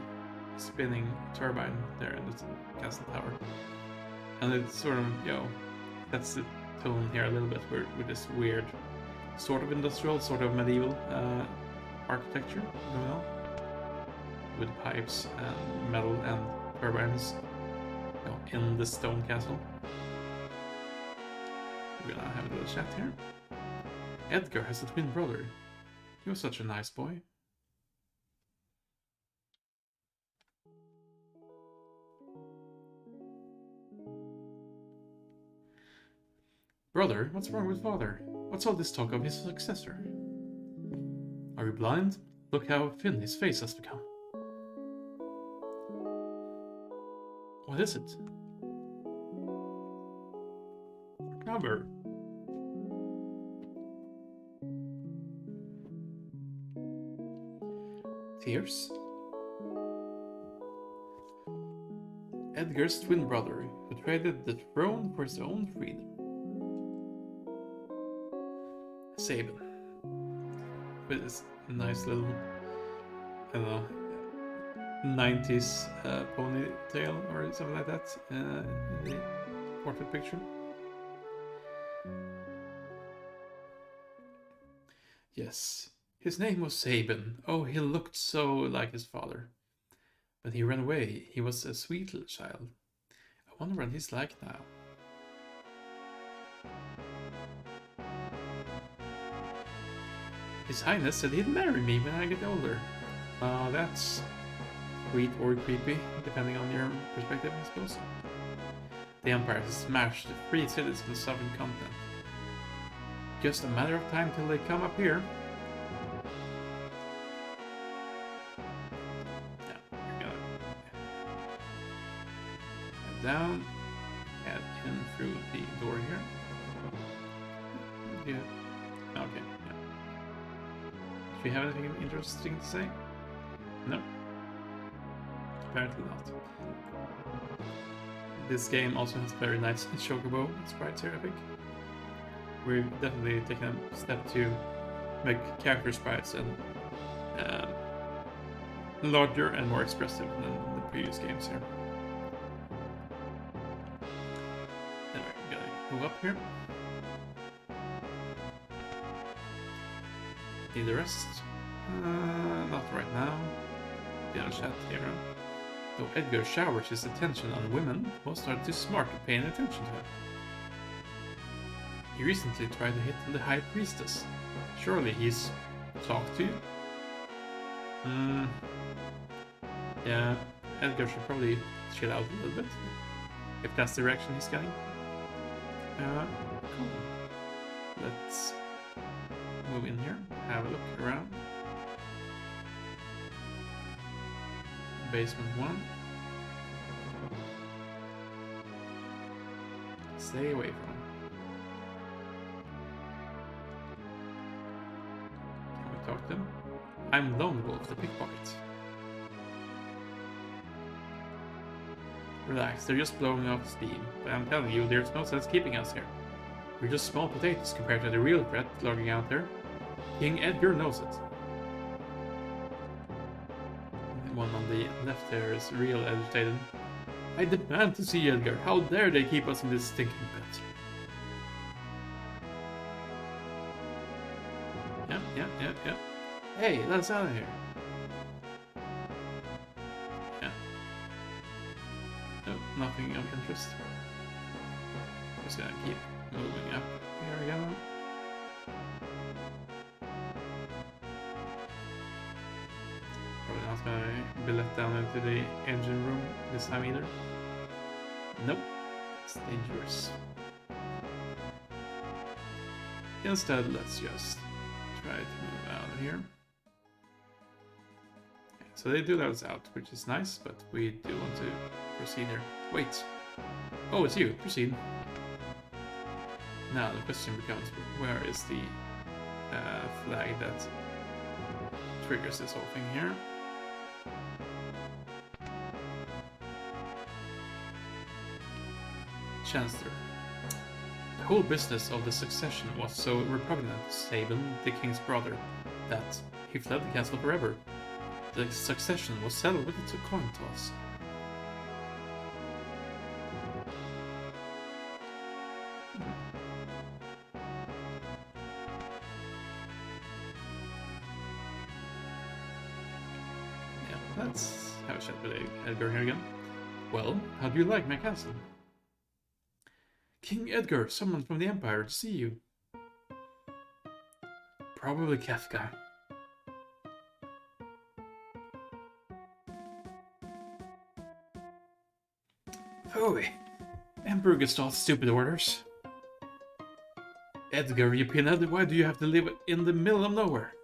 S1: spinning turbine there in the castle tower, and it's sort of, you know, that's the tone here a little bit with this weird sort of industrial, sort of medieval architecture going on, with pipes and metal and turbines, you know, in the stone castle. We're gonna have a little chat here. Edgar has a twin brother. He was such a nice boy. Brother, what's wrong with father? What's all this talk of his successor? Are you blind? Look how thin his face has become. What is it? Cover. Tears? Edgar's twin brother, who traded the throne for his own freedom. Sabin. With his nice little, I don't know, 90s ponytail or something like that in the portrait picture. Yes, his name was Sabin. Oh, he looked so like his father. But he ran away. He was a sweet little child. I wonder what he's like now. His Highness said he'd marry me when I get older. That's sweet or creepy, depending on your perspective, I suppose. The Empire has smashed the free cities in the southern continent. Just a matter of time till they come up here. Yeah, we're gonna head down, head in through the door here. Yeah. Okay. Yeah. Do you have anything interesting to say? No. Apparently not. This game also has very nice chocobo sprites here, I think. We've definitely taken a step to make character sprites and larger and more expressive than the previous games here. Anyway, we gotta move up here. Need the rest? Not right now. The other chat here. Though Edgar showers his attention on women, most are too smart to pay any attention to him. He recently tried to hit the High Priestess. Surely he's talked to you? Yeah, Edgar should probably chill out a little bit. If that's the direction he's getting. Cool. Let's move in here, have a look around. Basement 1. Stay away from him. I'm Lone Wolf, the pickpocket. Relax, they're just blowing off steam. But I'm telling you, there's no sense keeping us here. We're just small potatoes compared to the real threat lurking out there. King Edgar knows it. The one on the left there is real agitated. I demand to see Edgar. How dare they keep us in this stinking pit? Yep. Hey, let us out of here. Yeah. Nope, nothing of interest. Just gonna keep moving up here again. Probably not gonna be let down into the engine room this time either. Nope, it's dangerous. Instead, let's just try to move out of here. Okay, so they do let us out, which is nice, but we do want to proceed here. Wait. Oh, it's you. Proceed. Now the question becomes, where is the flag that triggers this whole thing here? Chancellor. The whole business of the succession was so repugnant to Sabin, the king's brother, that he fled the castle forever. The succession was settled with a coin toss. Yeah, let's have a chat with Edgar here again. Well, how do you like my castle? King Edgar, someone from the Empire to see you. Probably Kefka. Phooey. Emperor gets all stupid orders. Edgar, you pinhead, why do you have to live in the middle of nowhere?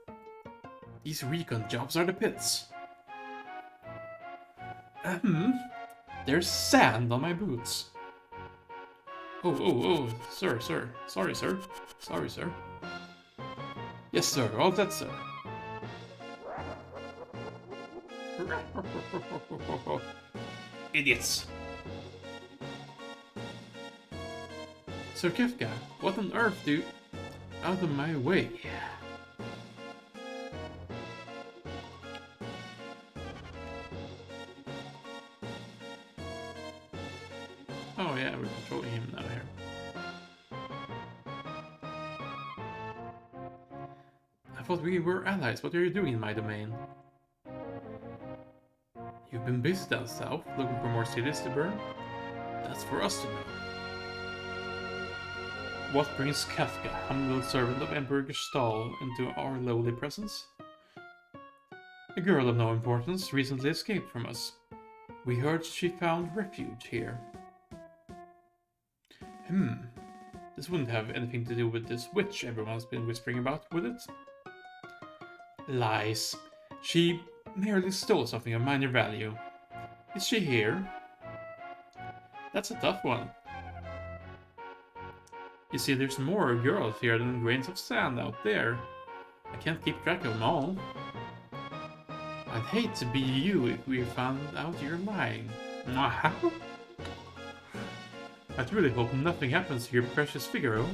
S1: These recon jobs are the pits. There's sand on my boots. Oh, sir. Sorry, sir. Yes, sir, all that, sir. Idiots. Sir Kefka, what on earth do... Out of my way. Oh yeah, we're controlling him now here. I thought we were allies. What are you doing in my domain? You've been busy down south, looking for more cities to burn? That's for us to know. What brings Kafka, humble servant of Emperor Gestal, into our lowly presence? A girl of no importance recently escaped from us. We heard she found refuge here. This wouldn't have anything to do with this witch everyone's been whispering about, would it? Lies. She merely stole something of minor value. Is she here? That's a tough one. You see, there's more girls here than grains of sand out there. I can't keep track of them all. I'd hate to be you if we found out you're lying. I really hope nothing happens to your precious Figaro.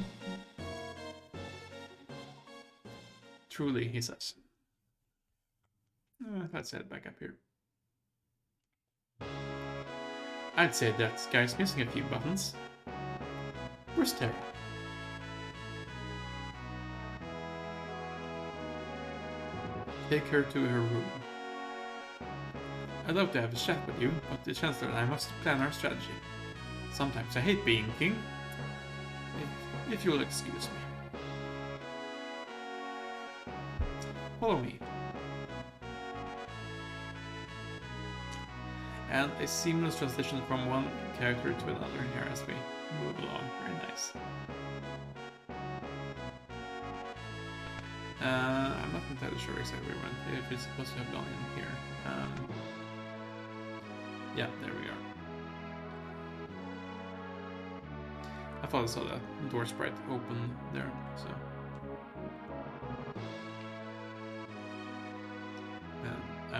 S1: Truly, he says. Let's head back up here. I'd say that guy's missing a few buttons. Where's Terra? Take her to her room. I'd love to have a chat with you, but the Chancellor and I must plan our strategy. Sometimes I hate being king. If you'll excuse me. Follow me. And a seamless transition from one character to another here as we move along. Very nice. I'm not entirely sure exactly where we went. If it's supposed to have gone in here. Yeah, there we are. I thought I saw that door sprite open there, so.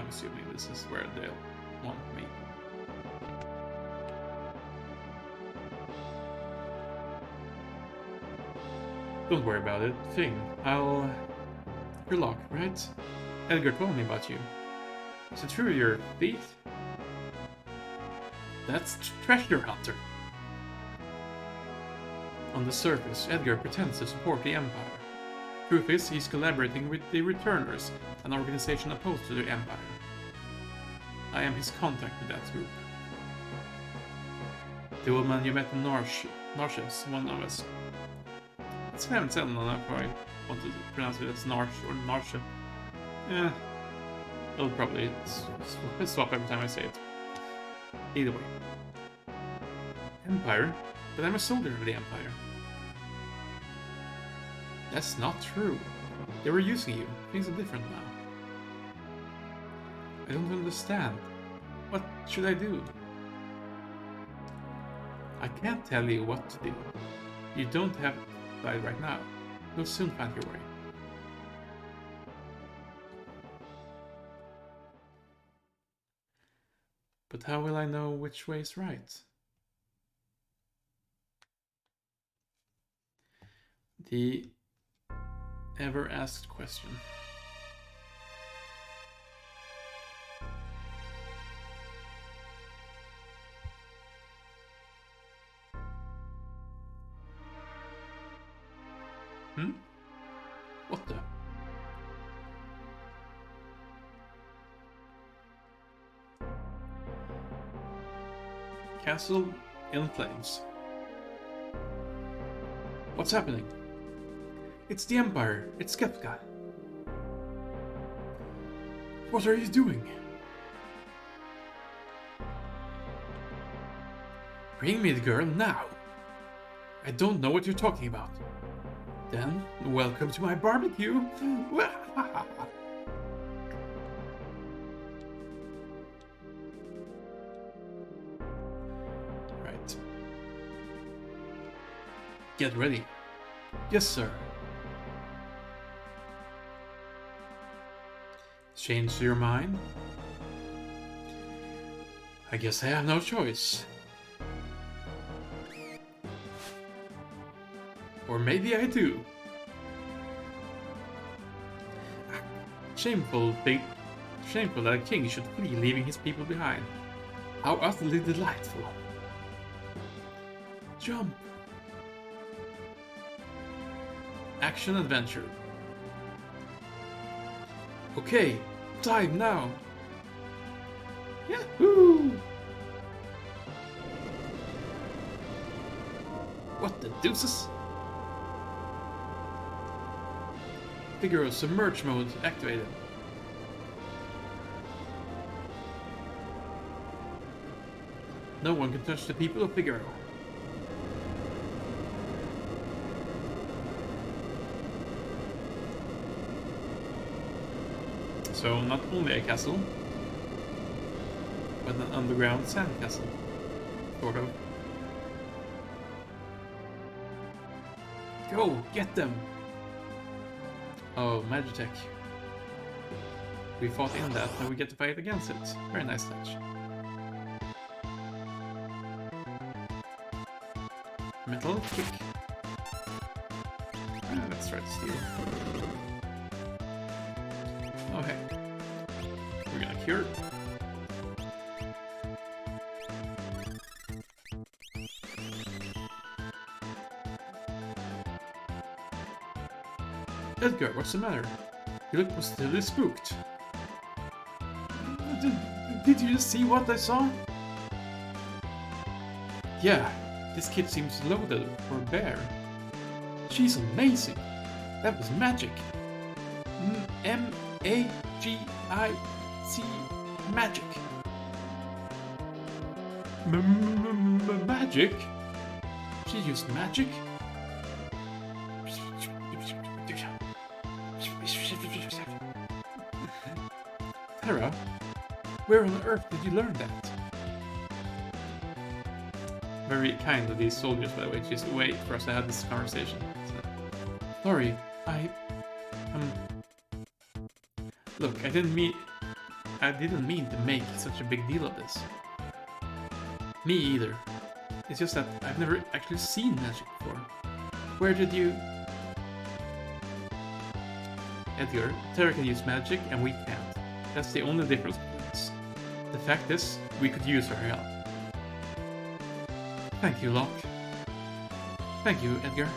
S1: I'm assuming this is where they'll want me. Don't worry about it. Thing, You're Locke, right? Edgar told me about you. Is it true you're a thief? That's Treasure Hunter. On the surface, Edgar pretends to support the Empire. Truth is, he's collaborating with the Returners, an organization opposed to the Empire. I am his contact with that group. The old man you met in Narshes, one of us. I haven't said enough if I want to pronounce it as Narsh or Narshe. Yeah, I'll probably swap every time I say it. Either way. Empire? But I'm a soldier of the Empire. That's not true. They were using you. Things are different now. I don't understand. What should I do? I can't tell you what to do. You don't have to decide right now. You'll soon find your way. But how will I know which way is right? The ever-asked question. What the? Castle in flames. What's happening? It's the Empire. It's Kefka. What are you doing? Bring me the girl now. I don't know what you're talking about. Then, welcome to my barbecue. Right. Get ready. Yes, sir. Change your mind? I guess I have no choice. Or maybe I do. Shameful that a king should flee, leaving his people behind. How utterly delightful. Jump. Action adventure. Okay, time now. Yahoo! What the deuces? Figaro submerge mode activated. No one can touch the people of Figaro. So not only a castle, but an underground sand castle. Sort of. Go, get them! Oh, Magitech. We fought in that, and we get to fight against it. Very nice touch. Metal kick. Let's try to steal. Okay. We're gonna cure. Edgar, what's the matter? You look positively spooked. Did you just see what I saw? Yeah, this kid seems loaded for a bear. She's amazing. That was magic. M-A-G-I-C, magic. Magic? She used magic? Terra, where on earth did you learn that? Very kind of these soldiers, by the way, just wait for us to have this conversation. So, sorry, look, I didn't mean... I didn't mean to make such a big deal of this. Me either. It's just that I've never actually seen magic before. Where did you... Edgar, Terra can use magic and we can't. That's the only difference between us. The fact is, we could use her help. Thank you, Locke. Thank you, Edgar.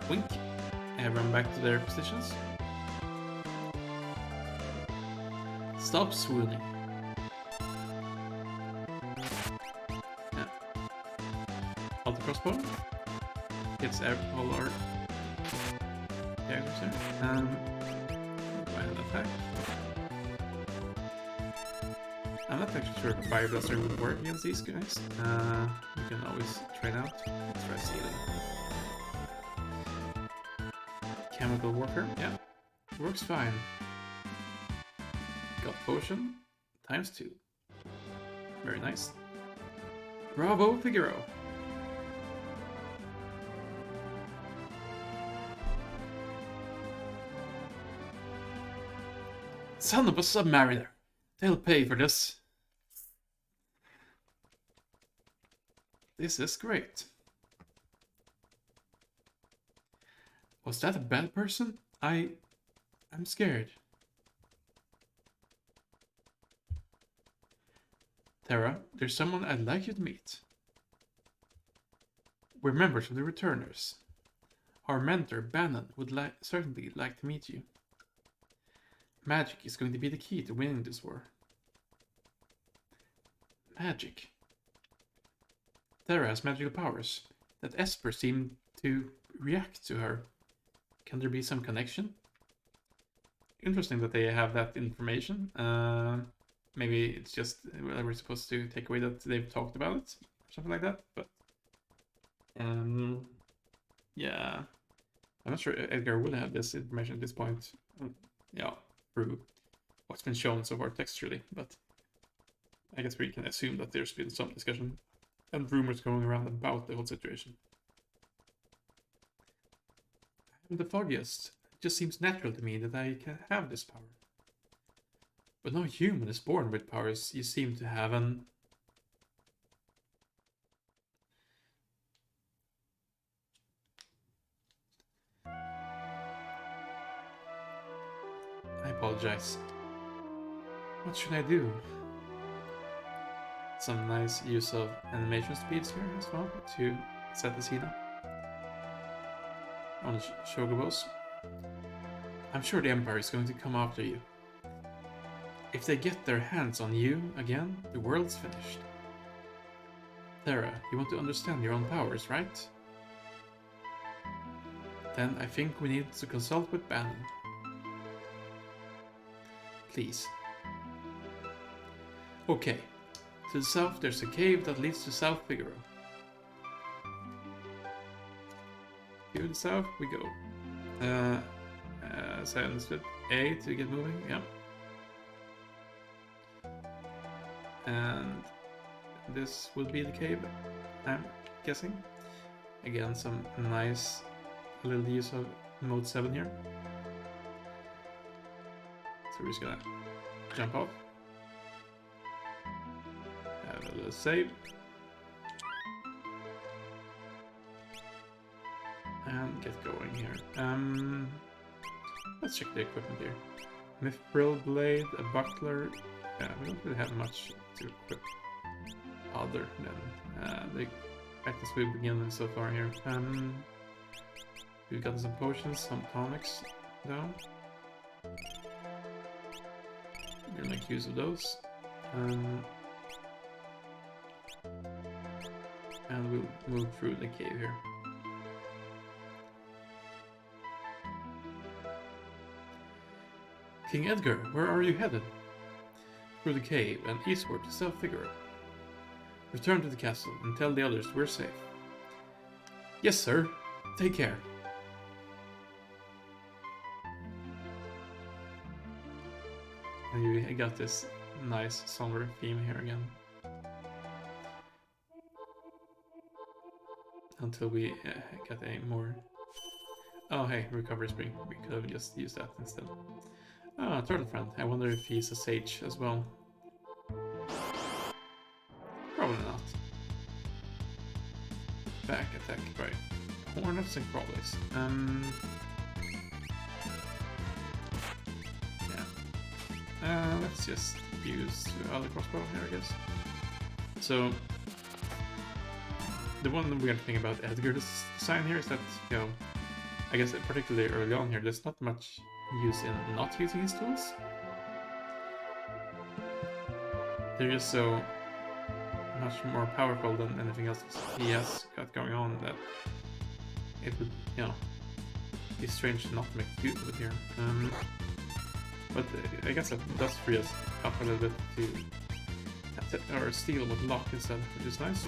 S1: Wink. Everyone back to their positions. Stop swooning. Yeah. Alter crossbow. Hits all our characters there. Wild attack. I'm not actually sure if a Fire Blaster would work against these guys. You can always try it out. Let's try Sealing. Chemical Warfare, yeah. Works fine. Got Potion, ×2. Very nice. Bravo, Figaro. Son of a submariner. They'll pay for this. This is great. Was that a bad person? I'm scared. Terra, there's someone I'd like you to meet. We're members of the Returners. Our mentor, Bannon, would certainly like to meet you. Magic is going to be the key to winning this war. Magic. Terra has magical powers. That Esper seemed to react to her. Can there be some connection? Interesting that they have that information. Maybe it's just we're supposed to take away that they've talked about it, or something like that. But yeah, I'm not sure Edgar would have this information at this point. Yeah, through what's been shown so far textually, but I guess we can assume that there's been some discussion and rumors going around about the whole situation. I'm the foggiest. It just seems natural to me that I can have this power. But no human is born with powers you seem to have, and I apologize. What should I do? Some nice use of animation speeds here as well to set the scene up. On the Shogobos. I'm sure the Empire is going to come after you. If they get their hands on you again, the world's finished. Terra, you want to understand your own powers, right? Then I think we need to consult with Bannon. Please. Okay. To the south, there's a cave that leads to South Figaro. To the south we go. As I understood, A to get moving, yeah. And this will be the cave, I'm guessing. Again, some nice little use of mode 7 here. So we're just gonna jump off. Have a little save. And get going here. Let's check the equipment here. Mithril blade, a buckler. Yeah, we don't really have much to equip other than the practice we've begun so far here. We've got some potions, some tonics down. We're gonna make use of those. And we'll move through the cave here. King Edgar, where are you headed? Through the cave and eastward to South Figaro. Return to the castle and tell the others we're safe. Yes, sir. Take care. And you got this nice somber theme here again. Until we get a more... Oh, hey, recovery spring. We could have just used that instead. Ah, turtle friend. I wonder if he's a sage as well. Probably not. Back attack by hornets and crawlies. Yeah. Let's just use the other crossbow here, I guess. So the one weird thing about Edgar's design here is that, you know, I guess particularly early on here, there's not much use in not using his tools. They're just so much more powerful than anything else he has got going on that it would, you know, be strange to not make use of it here. But I guess that does free us up a little bit to or steal with lock instead, which is nice.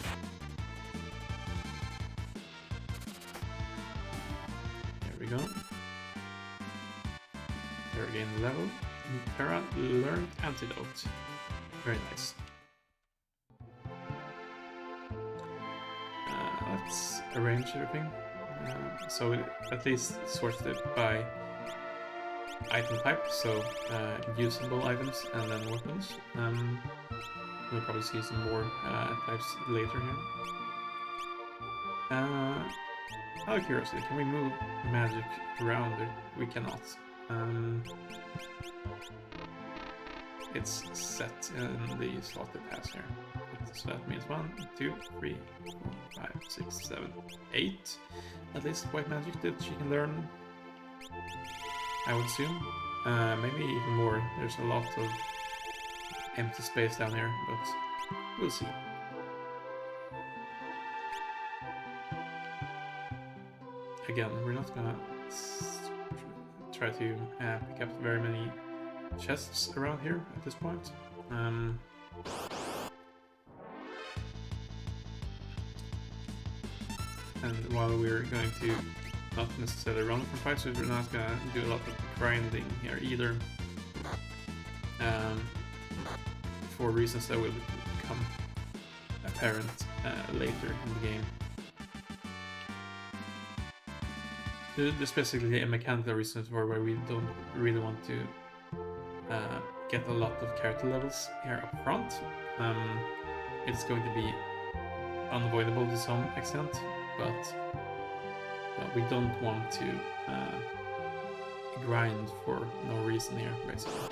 S1: There we go. There again, level. Para learned antidote. Very nice. Let's arrange everything. So it at least sorts it by item type, so usable items and then weapons. We'll probably see some more types later here. Out of curiosity, can we move magic around it? We cannot. It's set in the slot it has here. So that means 1, 2, 3, 4, 5, 6, 7, 8. At least white magic that she can learn, I would assume. Maybe even more. There's a lot of empty space down here, but we'll see. Again, we're not gonna try to pick up very many chests around here at this point. And while we're going to not necessarily run from fights, we're not going to do a lot of grinding here either. For reasons that will become apparent later in the game. There's basically a mechanical reason for where we don't really want to get a lot of character levels here up front. It's going to be unavoidable to some extent, but we don't want to grind for no reason here, basically.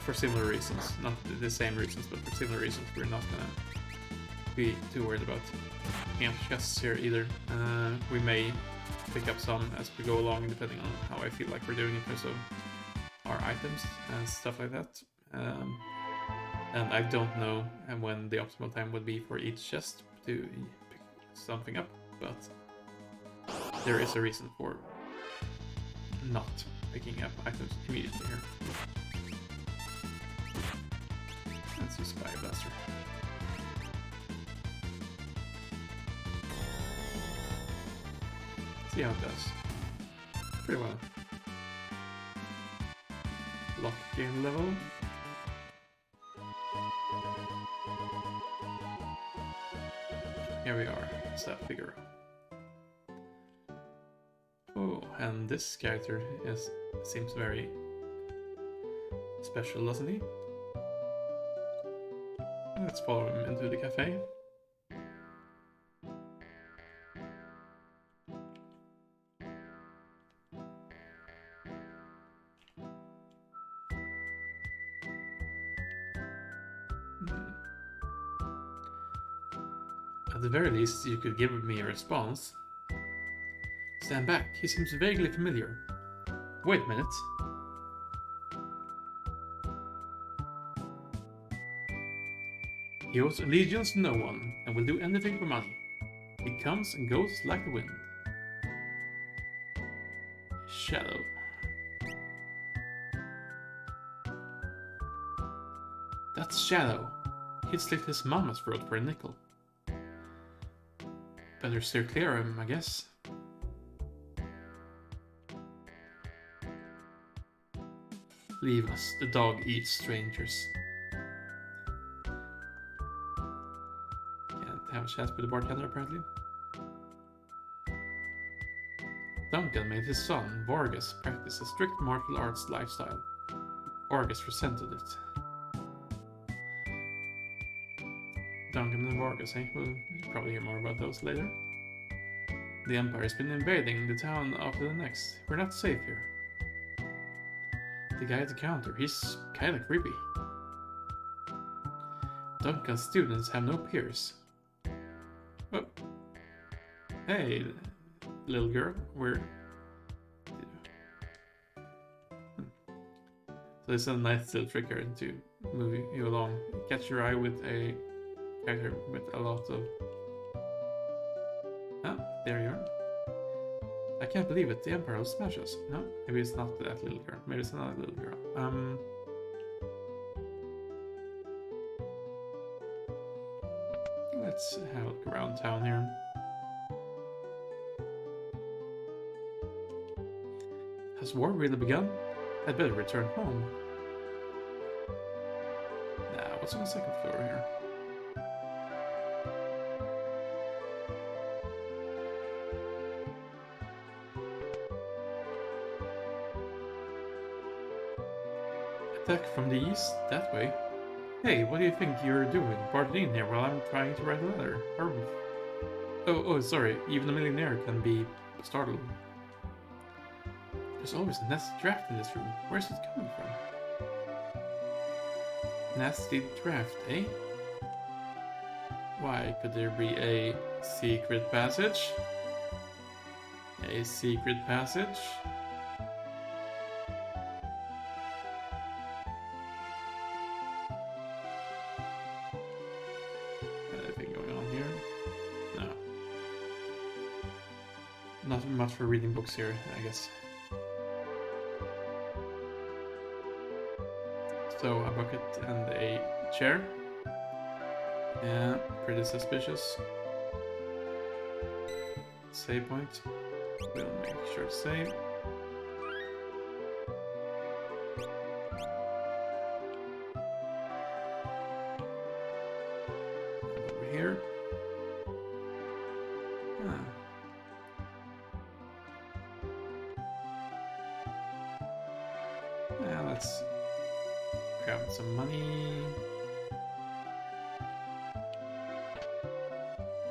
S1: For similar reasons, not the same reasons, but for similar reasons, we're not gonna be too worried about amp chests here either. We may pick up some as we go along, depending on how I feel like we're doing in terms of our items and stuff like that. And I don't know when the optimal time would be for each chest to pick something up, but there is a reason for not picking up items immediately here. Let's use Fire Blaster. See how it does. Pretty well. Lock gain level. Here we are, Staff Figure. Oh, and this character seems very special, doesn't he? Let's follow him into the cafe. At the very least, you could give me a response. Stand back, he seems vaguely familiar. Wait a minute. He owes allegiance to no one, and will do anything for money. He comes and goes like the wind. Shadow. That's Shadow. He'd slit his mama's throat for a nickel. Better steer clear of him, I guess. Leave us, the dog eats strangers. Can't have have a chat with the bartender, apparently. Duncan made his son, Vargas, practice a strict martial arts lifestyle. Vargas resented it. Duncan and Vargas, eh? We'll probably hear more about those later. The Empire has been invading the town after the next. We're not safe here. The guy at the counter, he's kinda creepy. Duncan's students have no peers. Oh. Hey, little girl, we're... So this is a nice little trick here to move you along. Catch your eye with a character with a lot of... Ah, there you are. I can't believe it, the Emperor will smash us. No, maybe it's not that little girl. Maybe it's another little girl. Let's have a look around town here. Has war really begun? I'd better return home. Nah, what's on the second floor here? Attack from the east? That way? Hey, what do you think you're doing? Barging in here while I'm trying to write a letter. Oh, sorry. Even a millionaire can be startled. There's always a nasty draft in this room. Where's it coming from? Nasty draft, eh? Why, could there be a secret passage? A secret passage? Anything going on here? No. Not much for reading books here, I guess. So a bucket and a chair. Yeah, pretty suspicious. Save point. We'll make sure to save. And over here. Ah. Yeah, let's grab some money.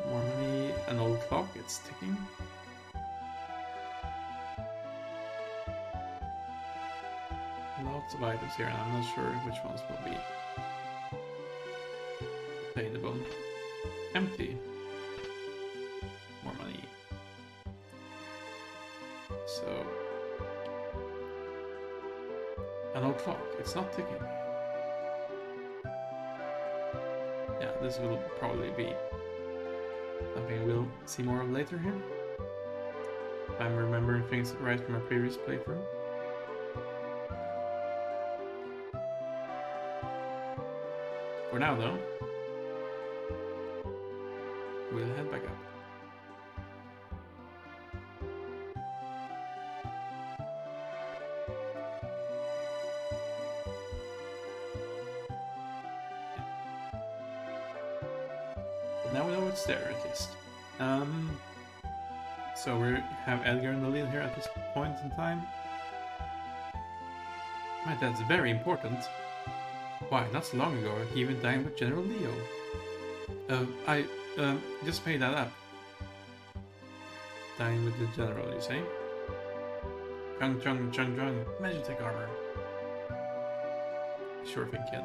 S1: More money. An old clock, it's ticking. Lots of items here, and I'm not sure which ones will be payable. Empty. More money. So, an old clock, it's not ticking. Yeah, this will probably be something we'll see more of later here. If I'm remembering things right from my previous playthrough. For now, though, we'll head back up. But now we know it's there, at least. So we have Edgar in the lead here at this point in time. Right, that's very important. Why, not so long ago, he even dined with General Leo. I just made that up. Dine with the General, you say? Chung, Magitech armor. Sure thing, kid.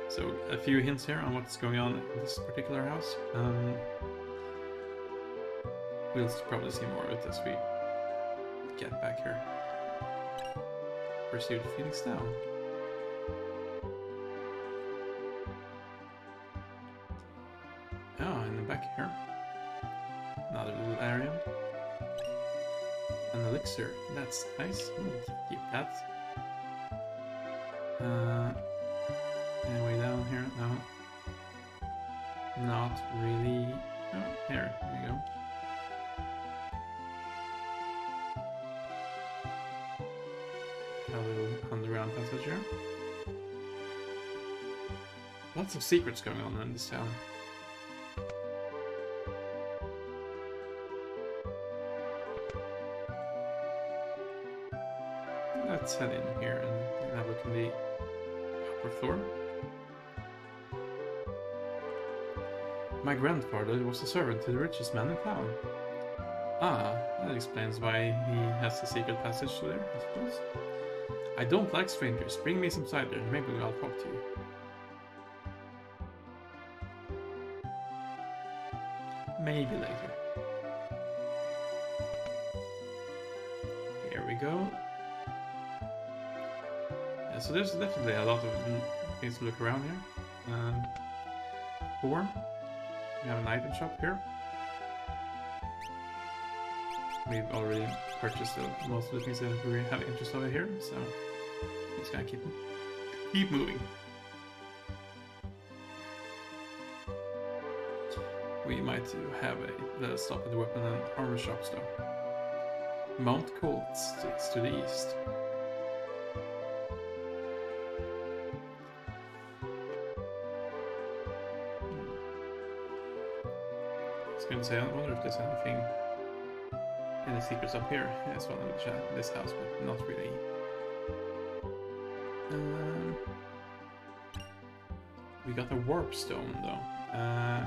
S1: So, a few hints here on what's going on in this particular house. We'll probably see more of it as we get back here. Pursue the Phoenix down. Oh, in the back here. Another little area. An elixir. That's nice. We'll keep that. Any way down here? No. Not really. Oh, here we go. A little underground passage here. Lots of secrets going on in this town. Let's head in here and have a look in the upper floor. My grandfather was a servant to the richest man in town. Ah, that explains why he has a secret passage there, I suppose. I don't like strangers. Bring me some cider, maybe I'll talk to you. Maybe later. Here we go. Yeah, so there's definitely a lot of things to look around here. We have an item shop here. We've already purchased most of the things that we have interest over here, so I'm just gonna keep moving. We might have a stop at the weapon and armor shops though. Mount Colt sits to the east. I was gonna say, I wonder if there's any secrets up here as well in this house, but not really. We got a warp stone though,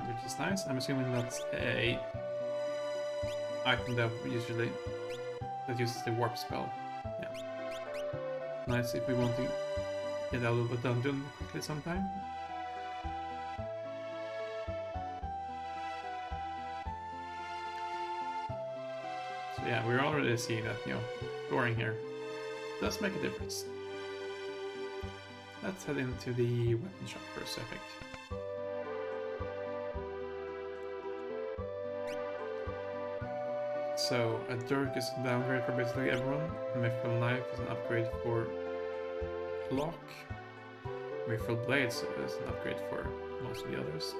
S1: which is nice. I'm assuming that's a item that uses the warp spell. Yeah, nice if we want to get out of a dungeon quickly sometime. So yeah, we're already seeing that, scoring here does make a difference. Let's head into the weapon shop first, I think. So, a dirk is a downgrade for basically everyone. A mithril knife is an upgrade for lock. Mithril blades is an upgrade for most of the others.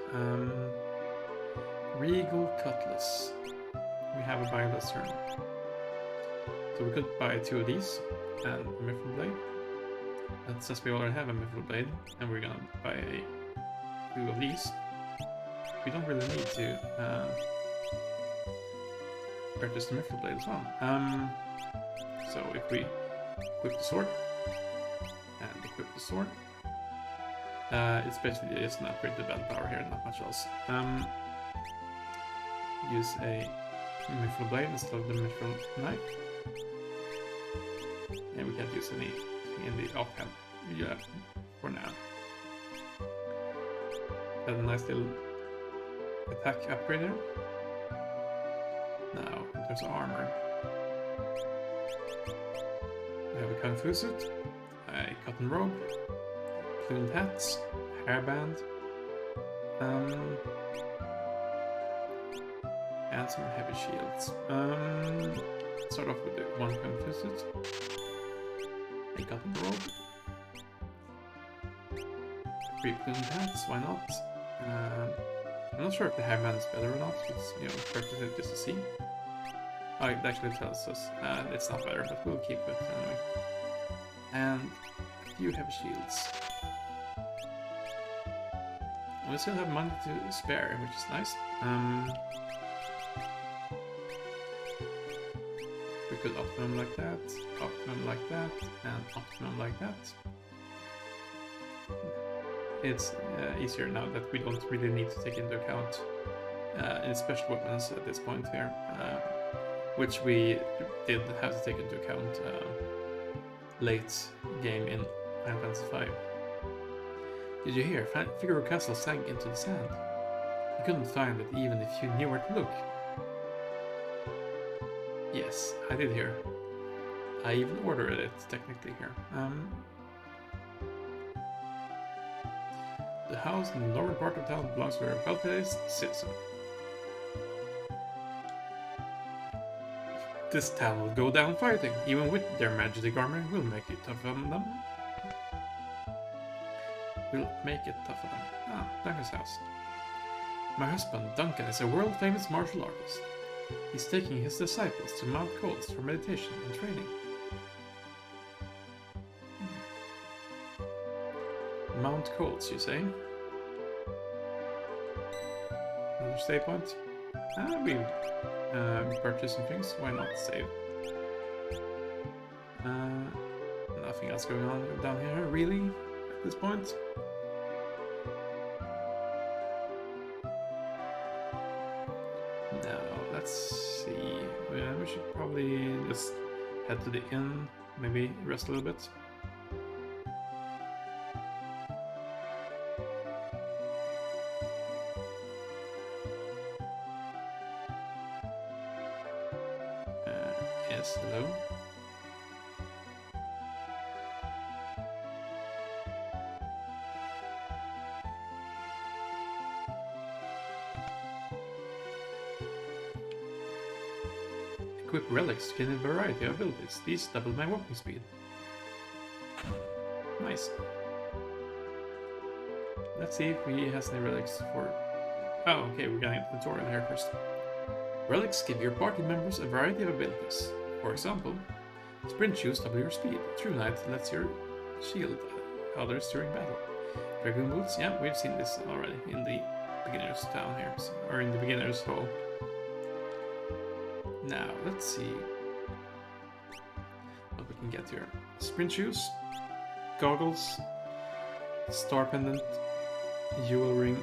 S1: Regal cutlass. We have a buy list turn. So we could buy 2 of these and a mithril blade. That says we already have a mithril blade, and we're gonna buy 2 of these. We don't really need to purchase the mithril blade as well. So if we equip the sword and equip the sword, it's basically just an upgrade to battle power here, not much else. Use a mithril blade instead of the mithril knife, and we can't use any in the offhand for now. Got a nice little attack upgrade there. Now, in terms of armor, we have a Kung Fu suit, a cotton robe, plumed hats, hairband, and some heavy shields. Start off with the 1 Kung Fu suit, a cotton robe, 3 plumed hats, why not? I'm not sure if the hairband is better or not, it's, purchase it just to see. Oh, it actually tells us it's not better, but we'll keep it anyway. And a few heavy shields. And we still have money to spare, which is nice. We could optimum like that, and optimum like that. It's easier now that we don't really need to take into account any special weapons at this point here, which we did have to take into account late game in Final Fantasy V. Did you hear? Figaro Castle sank into the sand. You couldn't find it even if you knew where to look. Yes, I did hear. I even ordered it, technically, here. The house in the northern part of town belongs to a well-placed citizen. This town will go down fighting. Even with their magic armor, we'll make it tough on them. We'll make it tough on them. Ah, Duncan's house. My husband, Duncan, is a world-famous martial artist. He's taking his disciples to Mount Cold for meditation and training. Mount Cold, you say? another save point. We purchase some things. Why not save? Nothing else going on down here, really, at this point. Now, let's see. We should probably just head to the inn, maybe rest a little bit. Yes, hello. Equip relics to gain a variety of abilities. These double my walking speed. Nice. Let's see if he has any relics for... Oh, okay, we're getting a tutorial here first. Relics give your party members a variety of abilities. For example, sprint shoes double your speed. True Knight lets your shield others during battle. Dragoon boots, yeah, we've seen this already in the beginner's town here, or in the beginner's hall. Now, let's see what we can get here. Sprint shoes, goggles, star pendant, jewel ring.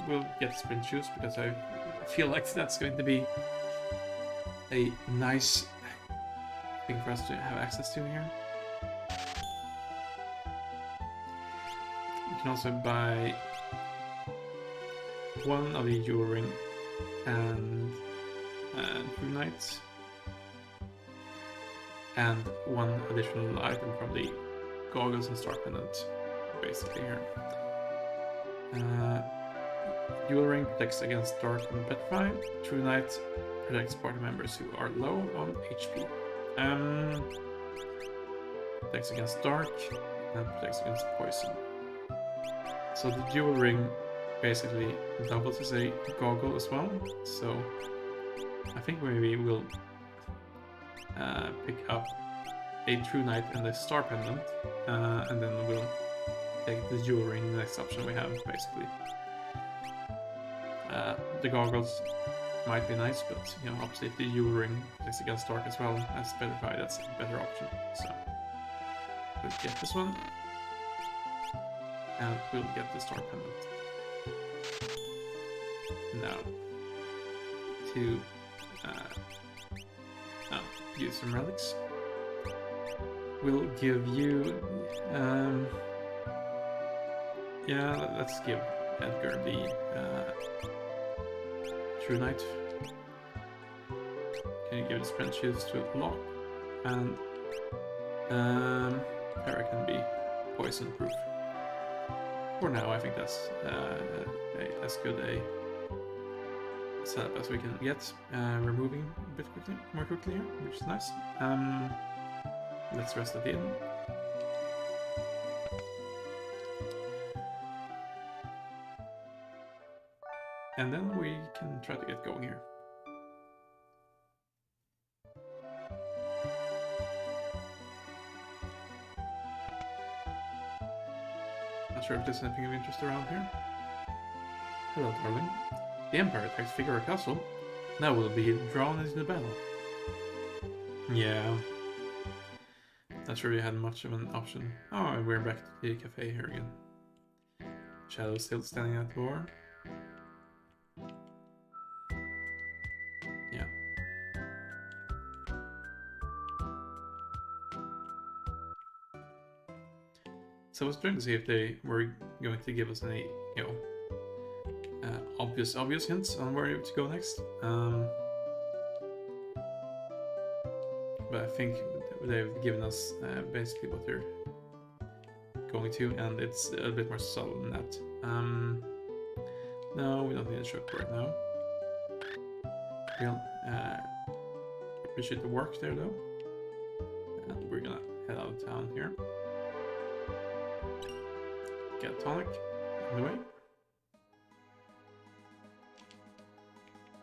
S1: We'll get sprint shoes because I feel like that's going to be a nice thing for us to have access to here. We can also buy one of the jewel ring and True Knights, and one additional item from the goggles and star pendant, basically here. Jewel ring protects against dark and petrify. True Knight protects party members who are low on HP. Protects against dark and protects against poison. So the jewel ring basically doubles as a goggle as well. So I think maybe we'll pick up a True Knight and a star pendant, and then we'll take the jewel ring, the next option we have, basically. The goggles might be nice, but you know, obviously if the jewel ring protects against dark as well as petrify, that's a better option. So we'll get this one, and we'll get the star pendant. Now, to use some relics, we'll give you, yeah, let's give Edgar the True Knight. Can you give the sprint shoes to lock? And Eric can be poison proof. For now, I think that's as good a setup as we can get. We're moving a bit more quickly here, which is nice. Let's rest at the inn. And then we can try to get going here. Not sure if there's anything of interest around here. Hello, darling. The Empire attacks Figaro Castle. Now we'll be drawn into the battle. Yeah. Not sure we had much of an option. Oh, and we're back to the cafe here again. Shadow's still standing at the door. Yeah. So I was trying to see if they were going to give us any, you know, obvious hints on where to go next. But I think they've given us basically what they're going to, and it's a bit more subtle than that. No, we don't need a shop right now. We'll appreciate the work there though. And we're gonna head out of town here. Get a tonic on the way.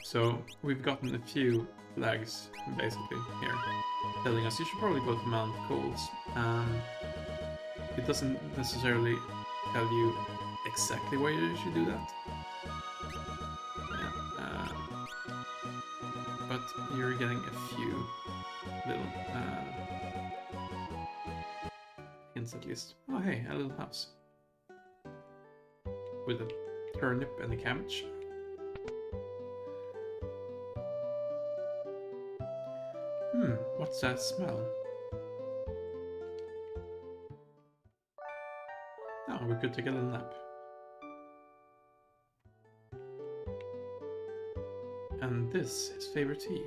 S1: So we've gotten a few flags basically here, telling us you should probably go to Mount Coles. It doesn't necessarily tell you exactly why you should do that, but you're getting a few little hints at least. Oh hey, a little house with a turnip and a cabbage. What's that smell? Oh, we could take a little nap. And this is favorite tea.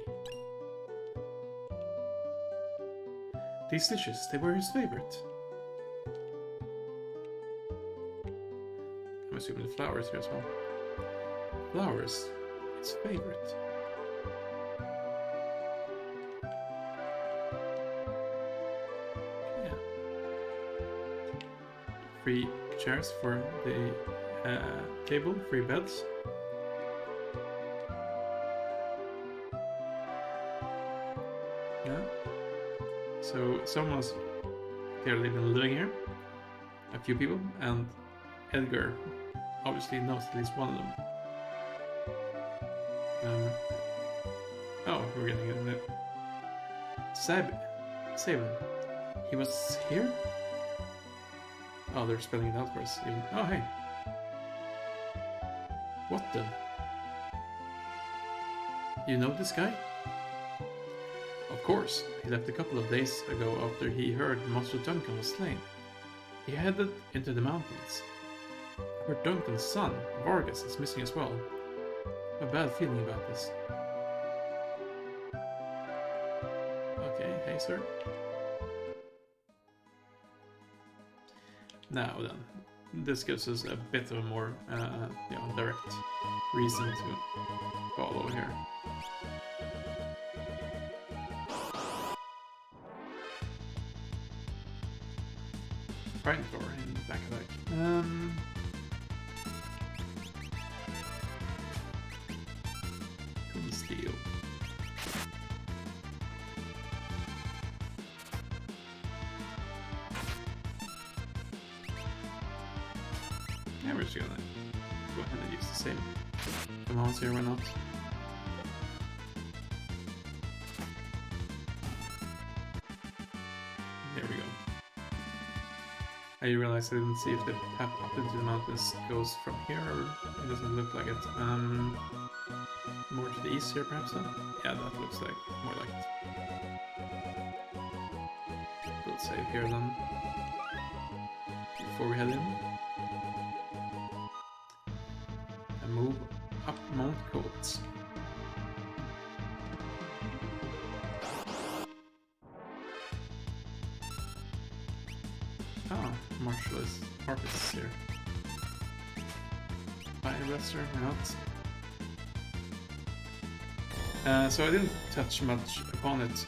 S1: These dishes, they were his favorite. I'm assuming the flowers here as well. Flowers, his favorite. Yeah. 3 chairs for the table, 3 beds. Yeah. So someone's clearly been living here. A few people, and Edgar obviously knows at least one of them. Oh, we're getting it. Sabin. He was here? Oh, they're spelling it out for us. Even. Oh, hey. What the? You know this guy? Of course. He left a couple of days ago after he heard Master Duncan was slain. He headed into the mountains. I heard Duncan's son, Vargas, is missing as well. I have a bad feeling about this. Okay, hey sir. Now then, this gives us a bit of a more direct reason to follow here. Right door in the back of that. Cool steel. Yeah, we're just gonna go ahead and use the same commands here, why not? There we go. I realized I didn't see if the path up into the mountains goes from here, or it doesn't look like it. More to the east here, perhaps, then? Yeah, that looks like more like it. We'll save here, then, before we head in. And move up Mount Coates. Ah, martial artists here. Fire wrestler, or not. So I didn't touch much upon it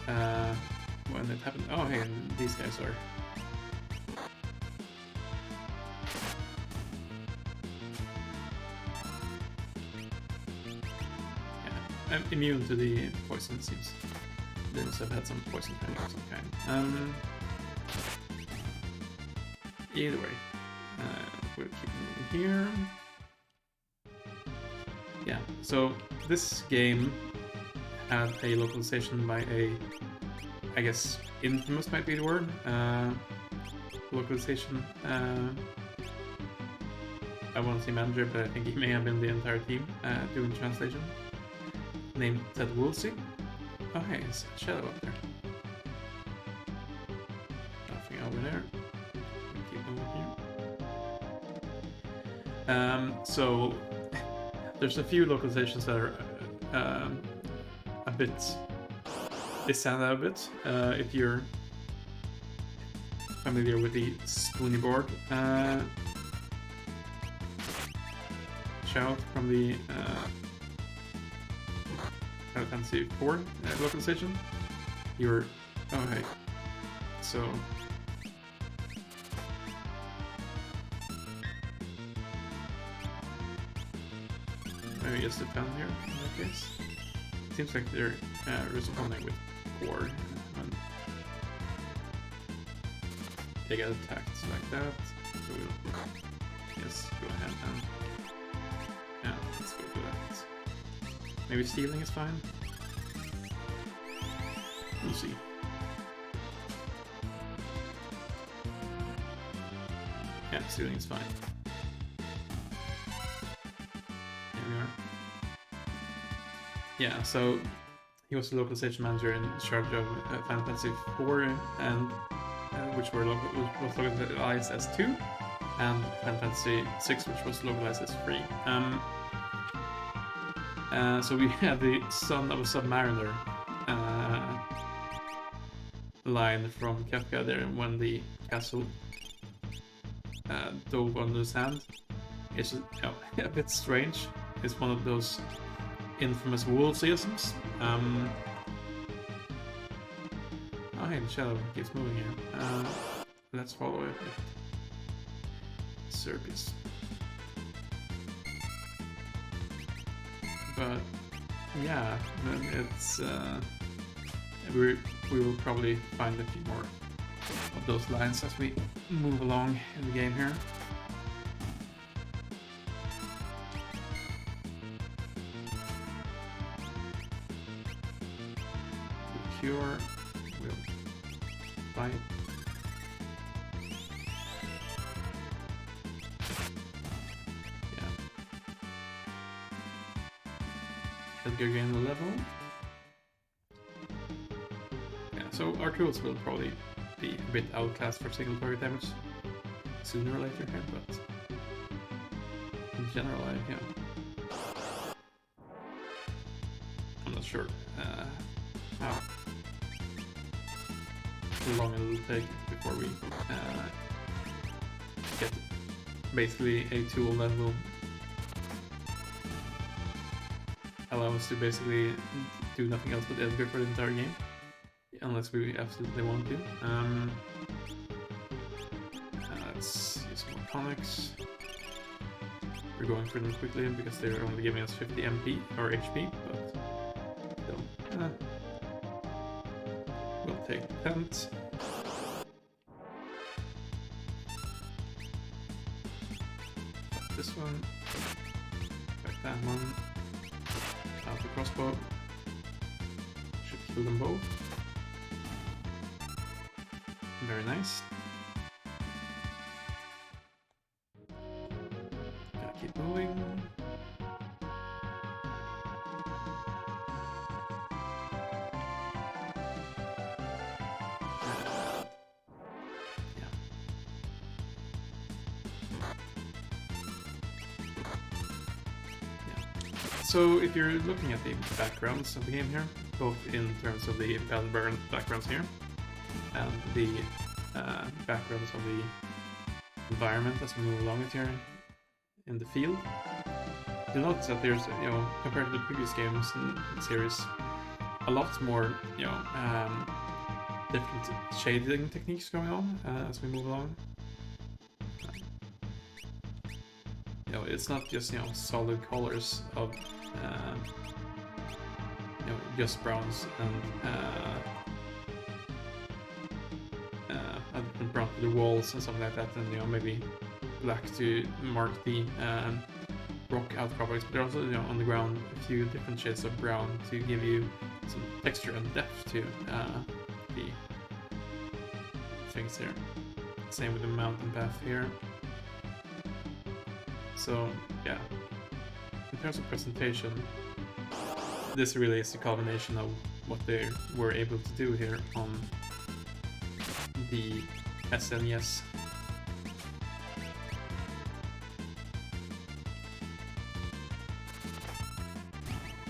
S1: when it happened. Oh, hey, and these guys are. Yeah, I'm immune to the poison, it seems. They must have had some poison training of some kind. Either way, we'll keep moving here. Yeah, so this game had a localization by a, I guess, infamous might be the word, localization. I want to say manager, but I think he may have been the entire team doing the translation. Named Ted Woolsey. Oh hey, it's a shadow up there. Nothing over there. Keep moving here. So there's a few localizations that are a bit, they stand out a bit. If you're familiar with the Spoony board shout from the Final Fantasy IV localization, you're, oh hey, so maybe just a pen here in that case. It seems like they're responding with core when they get attacked like that. So we'll just go ahead and yeah, let's go do that. Maybe stealing is fine. We'll see. Yeah, stealing is fine. Here we are. Yeah, so he was the localization manager in charge of Final Fantasy IV, and which was localized as 2, and Final Fantasy VI, which was localized as 3. So we had the son of a submariner line from Kafka there when the castle dove under his hand. It's a bit strange. It's one of those infamous Woolsisms. Oh hey, the shadow keeps moving here. Let's follow it. Circus. But yeah, it's we will probably find a few more of those lines as we move along in the game here. Cure, we'll fight. Yeah. Edgar gain the level. Yeah, so our tools will probably be a bit outclassed for single target damage sooner or later here, but in general, I'm not sure how long it will take before we get basically a tool that will allow us to basically do nothing else but Edgar for the entire game, unless we absolutely want to. Let's use more comics. We're going through them quickly because they're only giving us 50 MP or HP, but still, we'll take the tent. This one, back that one. Out the crossbow. Should kill them both. Very nice. Gotta keep moving. So if you're looking at the backgrounds of the game here, both in terms of the battle backgrounds here and the backgrounds of the environment as we move along it here in the field, you'll notice that there's, compared to the previous games in the series, a lot more, different shading techniques going on as we move along. It's not just solid colors of just browns and brown to the walls and something like that, and maybe black to mark the rock outcroppings, but also on the ground a few different shades of brown to give you some texture and depth to the things here. Same with the mountain path here. So yeah, in terms of presentation, this really is a combination of what they were able to do here on the SNES.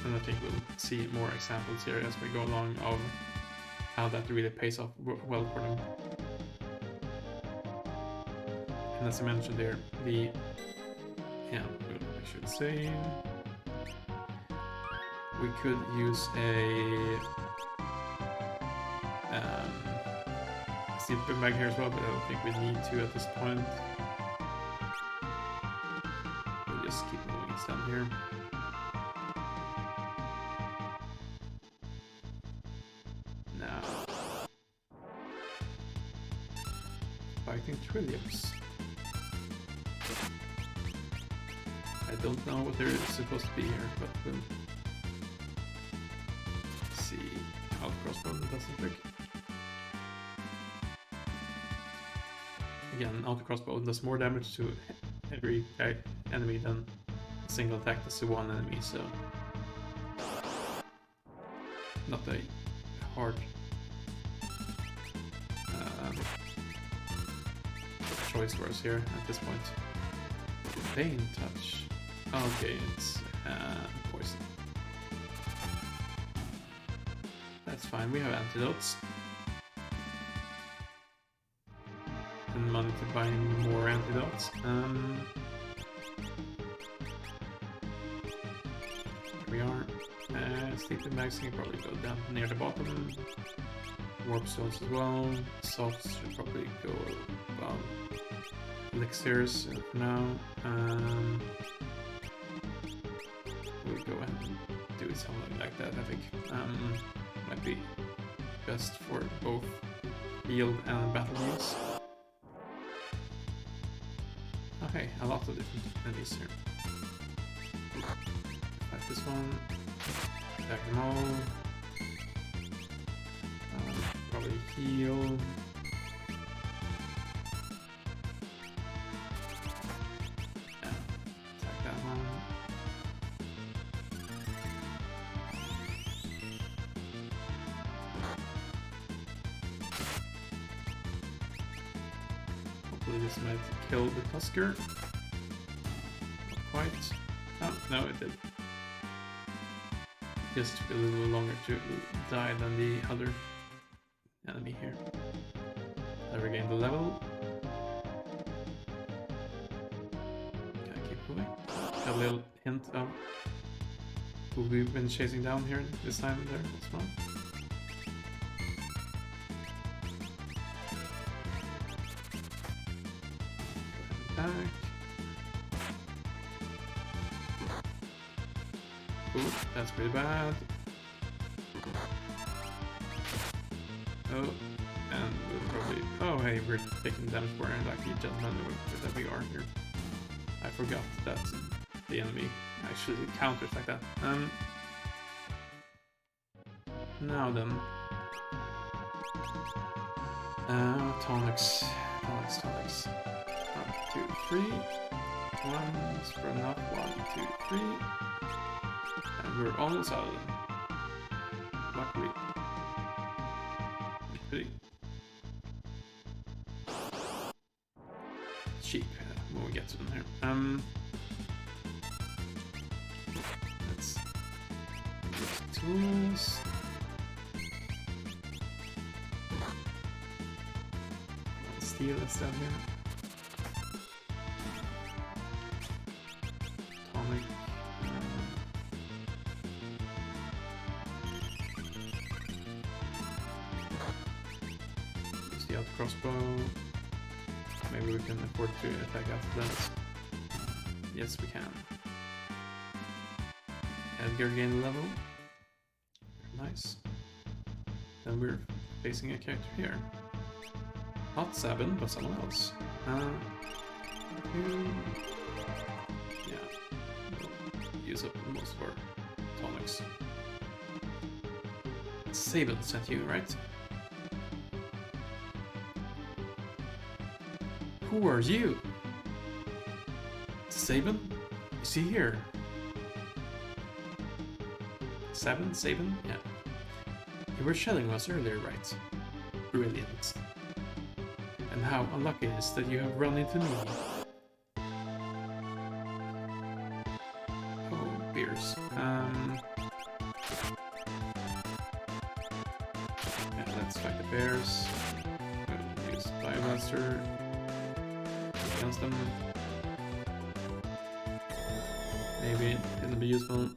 S1: And I think we'll see more examples here as we go along of how that really pays off well for them. And as I mentioned there, we'll make sure it's save. We could use a sleeping bag here as well, but I don't think we need to at this point. We'll just keep moving it down here. Now, fighting trilliums. I don't know what they're supposed to be here, but we'll see. Out crossbow, does the trick. Again, auto crossbow does more damage to every enemy than a single attack does to one enemy, so not a hard choice for us here at this point. Bane touch. Okay, it's poison. That's fine, we have antidotes. And money to buy more antidotes. Here we are. Sleeping bags can probably go down near the bottom. Warp stones as well. Salts should probably go above. Elixirs for now. We'll go ahead and do something like that, I think. Might be best for both field and battle use. Okay, a lot of different enemies here. Fight this one. Attack them all. Probably heal. This might kill the Tusker. Not quite. Oh, no, it did. Just took a little longer to die than the other enemy here. I regained the level. Can I keep moving? A little hint of who we've been chasing down here this time there as well. Ooh, that's pretty bad. Oh, and we'll probably... Oh, hey, we're taking damage for it, like the gentleman that we are here. I forgot that the enemy actually counters like that. Now then. Tonics. 1, 2, 3. One, spread enough. 1, 2, 3. And we're almost out of them. Luckily. Pretty cheap when we get to them here. Let's use tools. Steel instead here. Atomic. Use the crossbow. Maybe we can afford to attack after that. Yes, we can. Edgar gained level. Nice. Then we're facing a character here. Not Sabin, but someone else. Yeah. We'll use up most of our tonics. Sabin sent you, right? Who are you? Sabin? You see here? Sabin? Yeah. You were shelling us earlier, right? Brilliant. And how unlucky it is that you have run into me. Oh, beers. Yeah, let's fight the bears. We'll use Biomaster against them. Maybe it'll be useful.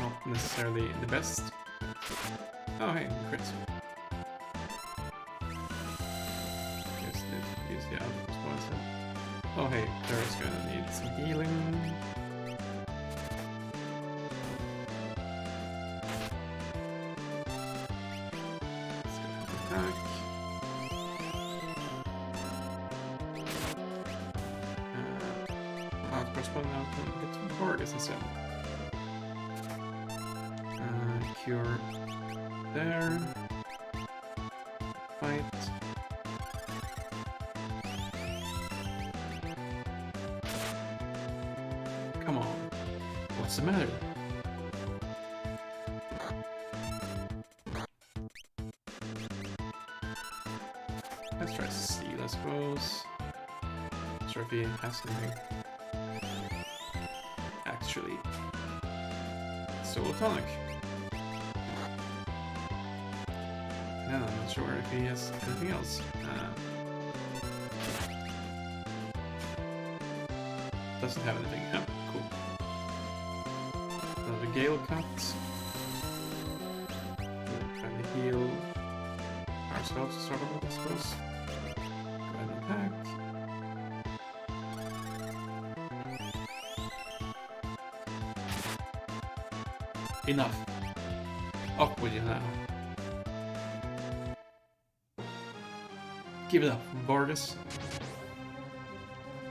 S1: Not necessarily the best. Oh, hey, crit. Just use the other response. Oh, hey, Tara's gonna need some healing. Let's go ahead and attack. Crossbow now can get to Gorgas instead. you're there. Fight. Come on. What's the matter? Let's try to steal, I suppose. Not sure if he has anything. Actually, Soul Tonic. Yeah, I'm not sure if he has anything else. Doesn't have anything. Yeah, cool. Another Gale Cut. We'll try to heal ourselves to start off with, I suppose. Go ahead and attack. Enough. Up with you now. Give it up, Vargas.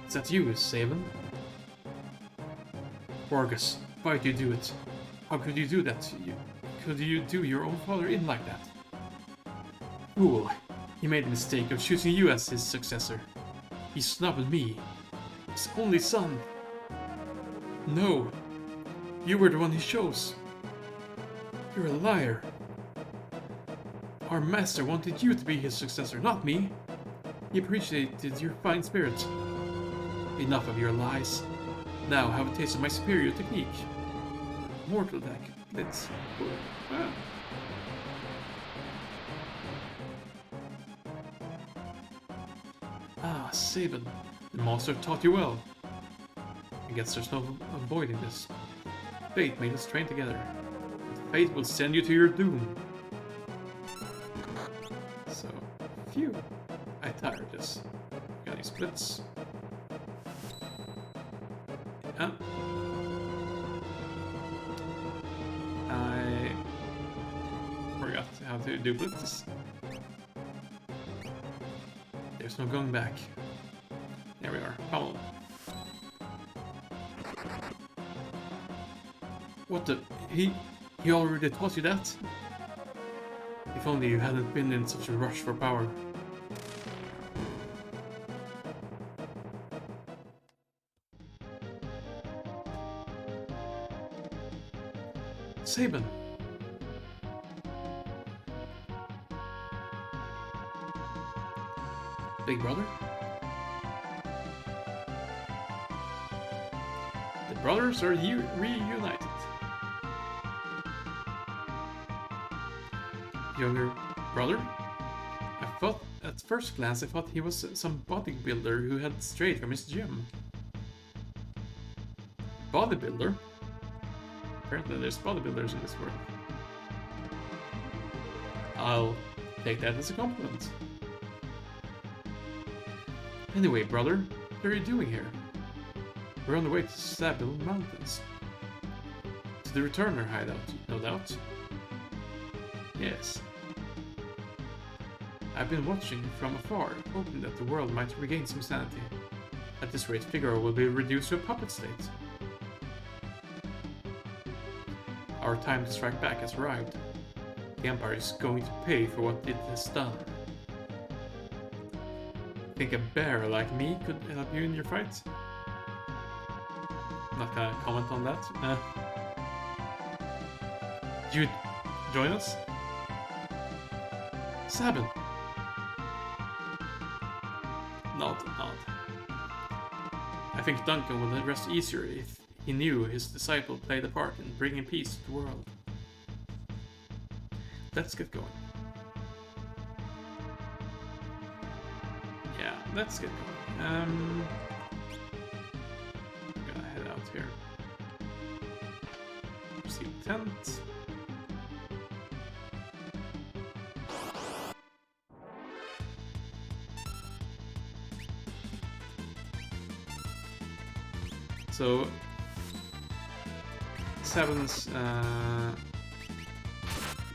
S1: Is that you, Saban? Vargas, why did you do it? How could you do that to you? Could you do your own father in like that? Fool, he made the mistake of choosing you as his successor. He snubbed me, his only son. No, you were the one he chose. You're a liar. Our master wanted you to be his successor, not me. He appreciated your fine spirit. Enough of your lies. Now have a taste of my superior technique. Mortal attack. Let's... Ah, Saban. The master taught you well. I guess there's no avoiding this. Fate made us train together. Fate will send you to your doom. So, phew. I tired this. Got any splits? Yeah. I forgot how to do blitz. There's no going back. There we are. Follow. What the? He already taught you that? If only you hadn't been in such a rush for power. Saban. Big brother? The brothers are reunited. Younger brother? At first glance I thought he was some bodybuilder who had strayed from his gym. Bodybuilder? Apparently there's bodybuilders in this world. I'll take that as a compliment. Anyway, brother, what are you doing here? We're on the way to Sabil Mountains. To the Returner hideout, no doubt. Yes. I've been watching from afar, hoping that the world might regain some sanity. At this rate, Figaro will be reduced to a puppet state. Our time to strike back has arrived. The Empire is going to pay for what it has done. Think a bear like me could help you in your fight? Not gonna comment on that. You join us? Saban. Nod. I think Duncan would rest easier if he knew his disciple played a part in bringing peace to the world. Let's get going. Yeah, let's get going. I'm gonna head out here. Receive tent. So, Saban's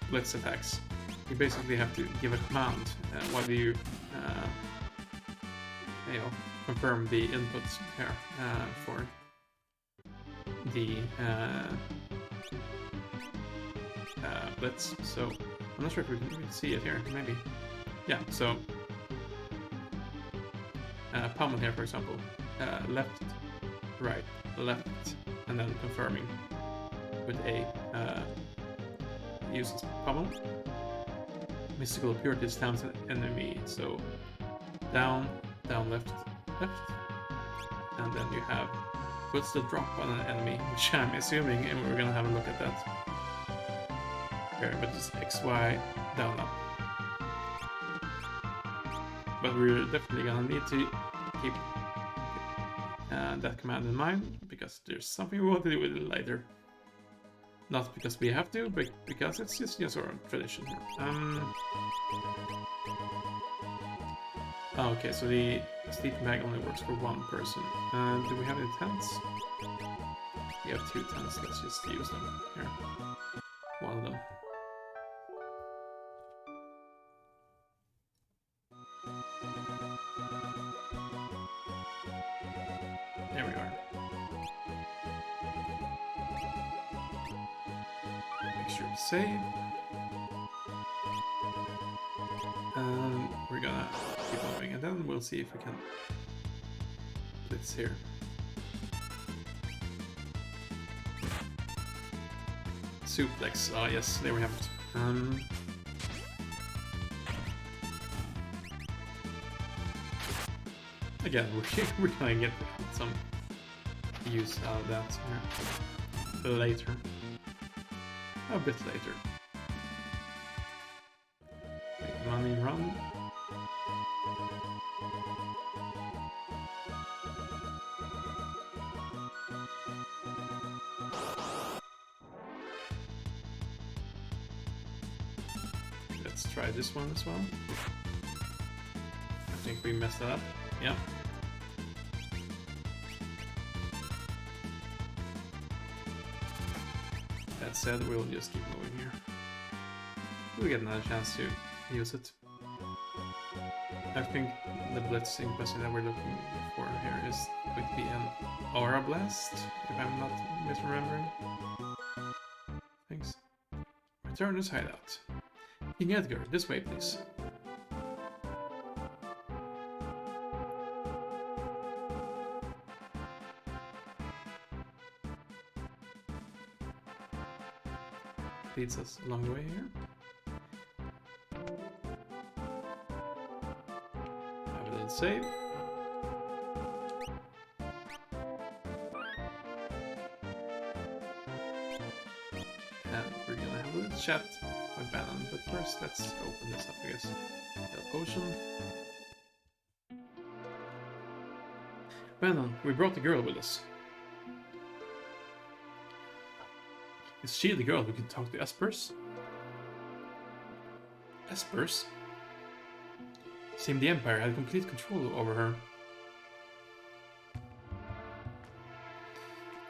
S1: blitz attacks. You basically have to give a command while you, confirm the inputs here for blitz. So I'm not sure if we can see it here. Maybe. Yeah. So Pummel here, for example, left, right, left, and then confirming with A. Uses Pummel. Mystical Purity stamps an enemy, so down, down, left, left, and then you have puts the drop on an enemy, which I'm assuming, and we're gonna have a look at that. Here, but just X, Y, down, up. But we're definitely gonna need to keep that command in mind, because there's something we want to do with it later. Not because we have to, but because it's just sort of tradition. Okay, so the sleeping bag only works for one person. Do we have any tents? We have 2 tents, let's just use them. Here. One of them. There we are. Make sure to save. And we're gonna keep on going, and then we'll see if we can blitz here. Suplex. Ah, yes, there we have it. Again, we're gonna get some use out of that here later. A bit later. Make money run. Let's try this one as well. I think we messed that up. Yeah. That said, we'll just keep moving here. We'll get another chance to use it. I think the blitzing question that we're looking for here is going to be an Aura Blast, if I'm not misremembering things. Return to hideout. King Edgar, this way please. Leads us along the way here. Have a little save. And we're gonna have a little chat with Bannon, but first let's open this up, I guess. The potion. Bannon, we brought the girl with us. Is she the girl who can talk to Espers? Espers? It seemed the Empire had complete control over her.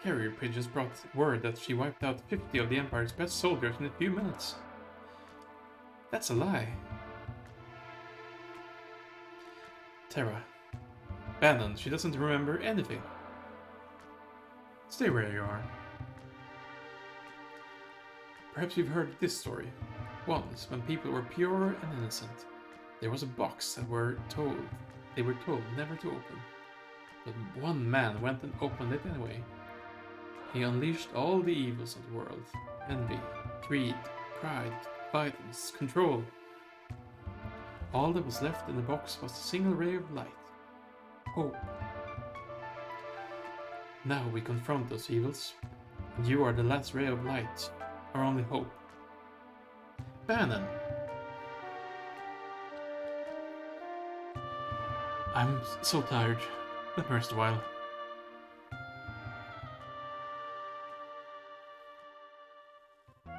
S1: Carrier pigeons brought word that she wiped out 50 of the Empire's best soldiers in a few minutes. That's a lie. Terra. Bannon, she doesn't remember anything. Stay where you are. Perhaps you've heard this story. Once, when people were pure and innocent, there was a box that they were told never to open. But one man went and opened it anyway. He unleashed all the evils of the world. Envy, greed, pride, violence, control. All that was left in the box was a single ray of light. Hope. Now we confront those evils. And you are the last ray of light. Our only hope. Bannon! I'm so tired. Let me rest a while. Yeah,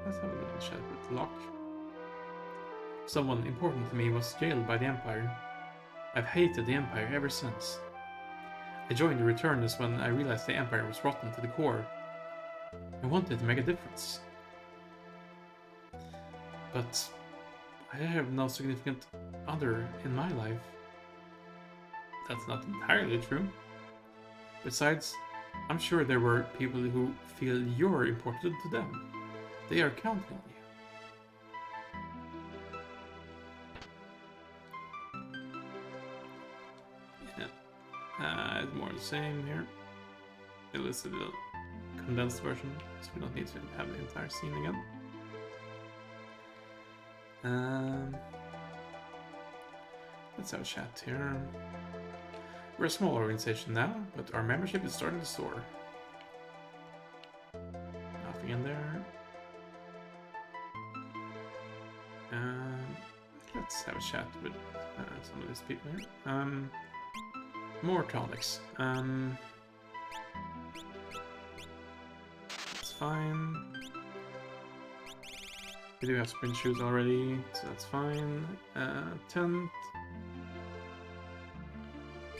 S1: let's have a little chat with Locke. Someone important to me was jailed by the Empire. I've hated the Empire ever since. I joined the Returners when I realized the Empire was rotten to the core. I wanted to make a difference. But I have no significant other in my life. That's not entirely true. Besides, I'm sure there were people who feel you're important to them. They are counting on you. Yeah. It's more the same here. It listed the condensed version, so we don't need to have the entire scene again. Let's have a chat here. We're a small organization now, but our membership is starting to soar. Nothing in there. Let's have a chat with some of these people here. More tonics. That's fine. We do have sprint shoes already, so that's fine. Tent.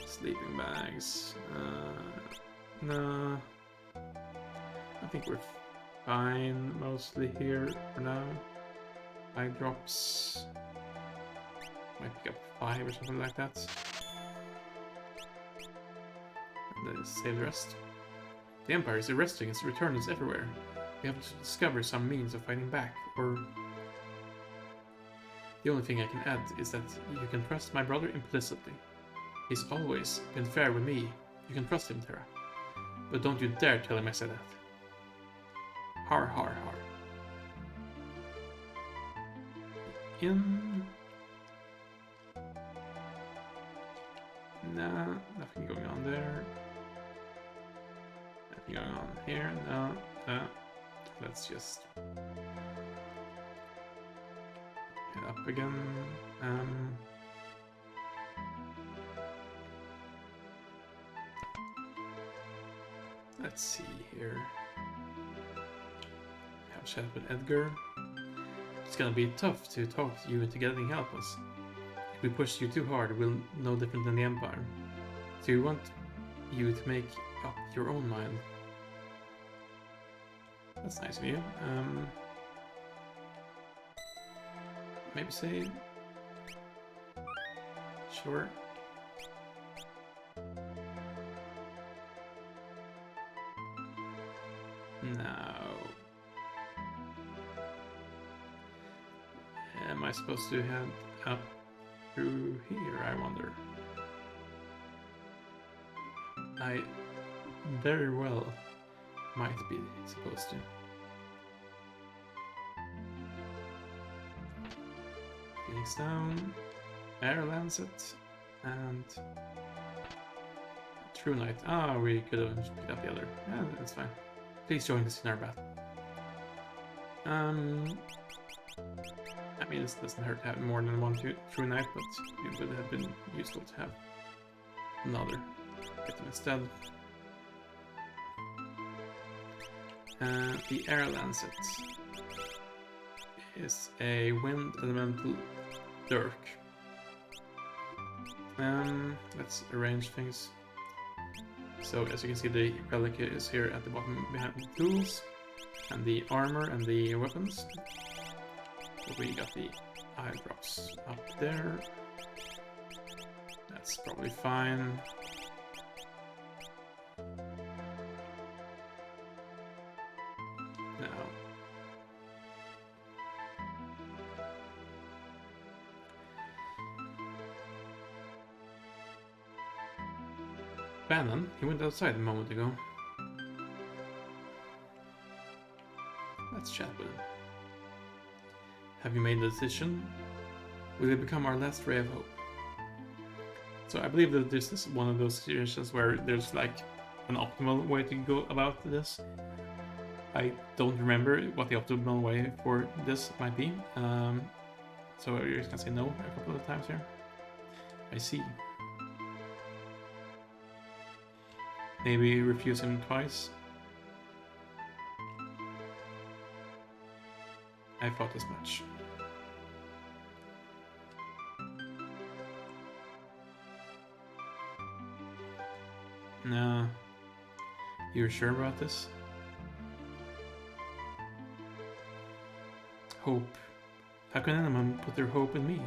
S1: Sleeping bags. No. I think we're fine mostly here for now. Eye drops. Might pick up 5 or something like that. And then save the rest. The Empire is arresting its returners everywhere. We have to discover some means of fighting back, or... The only thing I can add is that you can trust my brother implicitly. He's always been fair with me. You can trust him, Terra. But don't you dare tell him I said that. Har har har. In... Nah, nothing going on there. Nothing going on here, no. Let's just... Head up again. Let's see here. Have a chat with Edgar. It's gonna be tough to talk you into getting help us. If we push you too hard, we'll no different than the Empire. So we want you to make up your own mind. That's nice of you. Maybe say... Sure. No. Am I supposed to head up through here, I wonder? I very well might be supposed to. Phoenix down, Air Lancet, and True Knight. Ah, we could have just picked up the other. Yeah, that's fine. Please join us in our battle. I mean, this doesn't hurt to have more than one True Knight, but it would have been useful to have another. Get them instead. The Air Lancet is a wind elemental dirk. Let's arrange things. So as you can see, the relic is here at the bottom behind the tools, and the armor and the weapons. So we got the eye drops up there. That's probably fine. Now, Bannon, he went outside a moment ago. Let's chat with him. Have you made a decision? Will it become our last ray of hope? So I believe that this is one of those situations where there's like an optimal way to go about this. I don't remember what the optimal way for this might be. So you're just gonna say no a couple of times here. I see. Maybe refuse him twice. I thought as much. No. You're sure about this? Hope. How can anyone put their hope in me?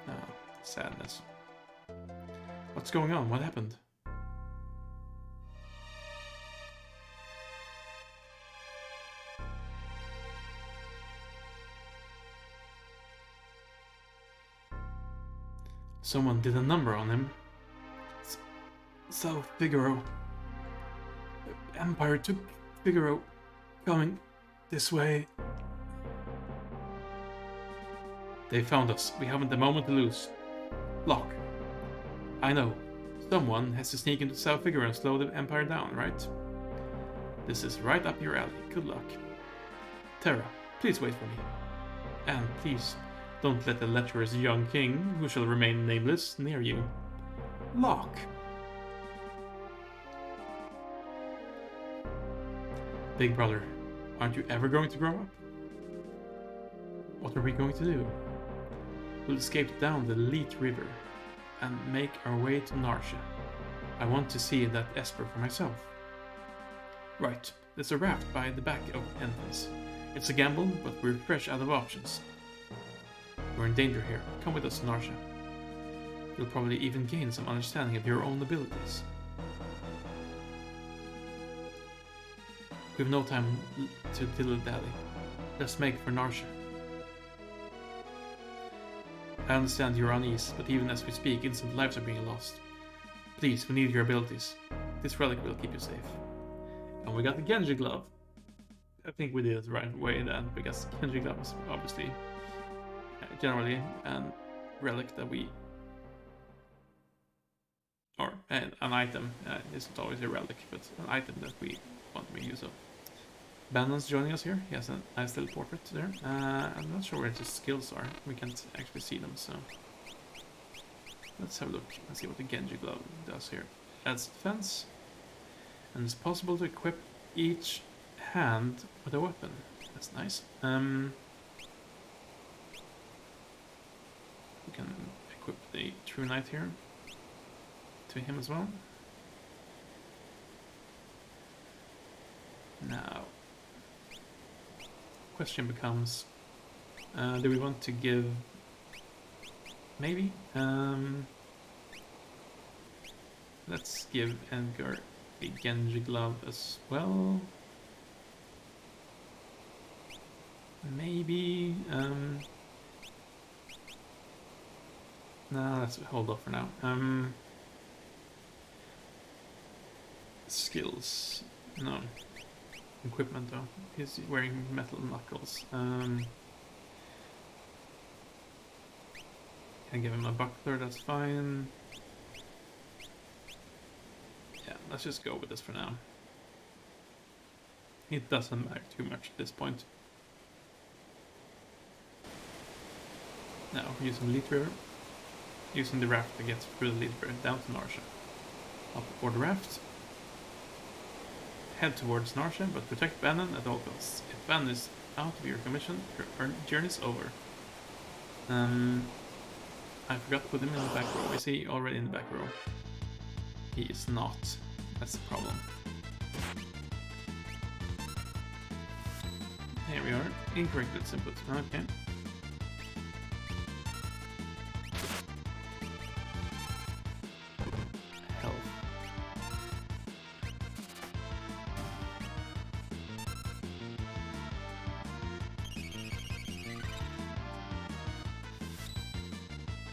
S1: No, Sadness. What's going on? What happened? Someone did a number on him. So Figaro. The Empire took Figaro, coming this way. They found us. We haven't a moment to lose. Lock. I know. Someone has to sneak into South Figaro and slow the Empire down, right? This is right up your alley. Good luck. Terra, please wait for me. And please, don't let the lecherous young king, who shall remain nameless, near you. Lock. Big brother, aren't you ever going to grow up? What are we going to do? We'll escape down the Leet River and make our way to Narsha. I want to see that Esper for myself. Right, there's a raft by the back of the entrance. It's a gamble, but we're fresh out of options. We're in danger here. Come with us to Narsha. You'll probably even gain some understanding of your own abilities. We've no time to dilly-dally. Let's make for Narsha. I understand you're uneasy, but even as we speak, innocent lives are being lost. Please, we need your abilities. This relic will keep you safe. And we got the Genji glove. I think we did it the right way then, because Genji glove is obviously generally an relic that we... or an item. Isn't always a relic, but an item that we want to make use of. Bandon's joining us here. He has a nice little portrait there. I'm not sure where his skills are. We can't actually see them, so... let's have a look and see what the Genji glove does here. Adds defense. And it's possible to equip each hand with a weapon. That's nice. We can equip the True Knight here to him as well. Now, question becomes, do we want to give, maybe, let's give Edgar a Genji glove as well. Maybe, no, let's hold off for now. Skills, no. Equipment though. He's wearing metal knuckles. Can give him a buckler, that's fine. Yeah, let's just go with this for now. It doesn't matter too much at this point. Now, using Leet River. Using the raft to get through the Leet River down to Narsha. Up aboard the raft. Head towards Narsha, but protect Bannon at all costs. If Bannon is out of your commission, your journey's over. I forgot to put him in the back row. Is he already in the back row? He is not. That's the problem. Here we are. Incorrect bits input. Okay. Health.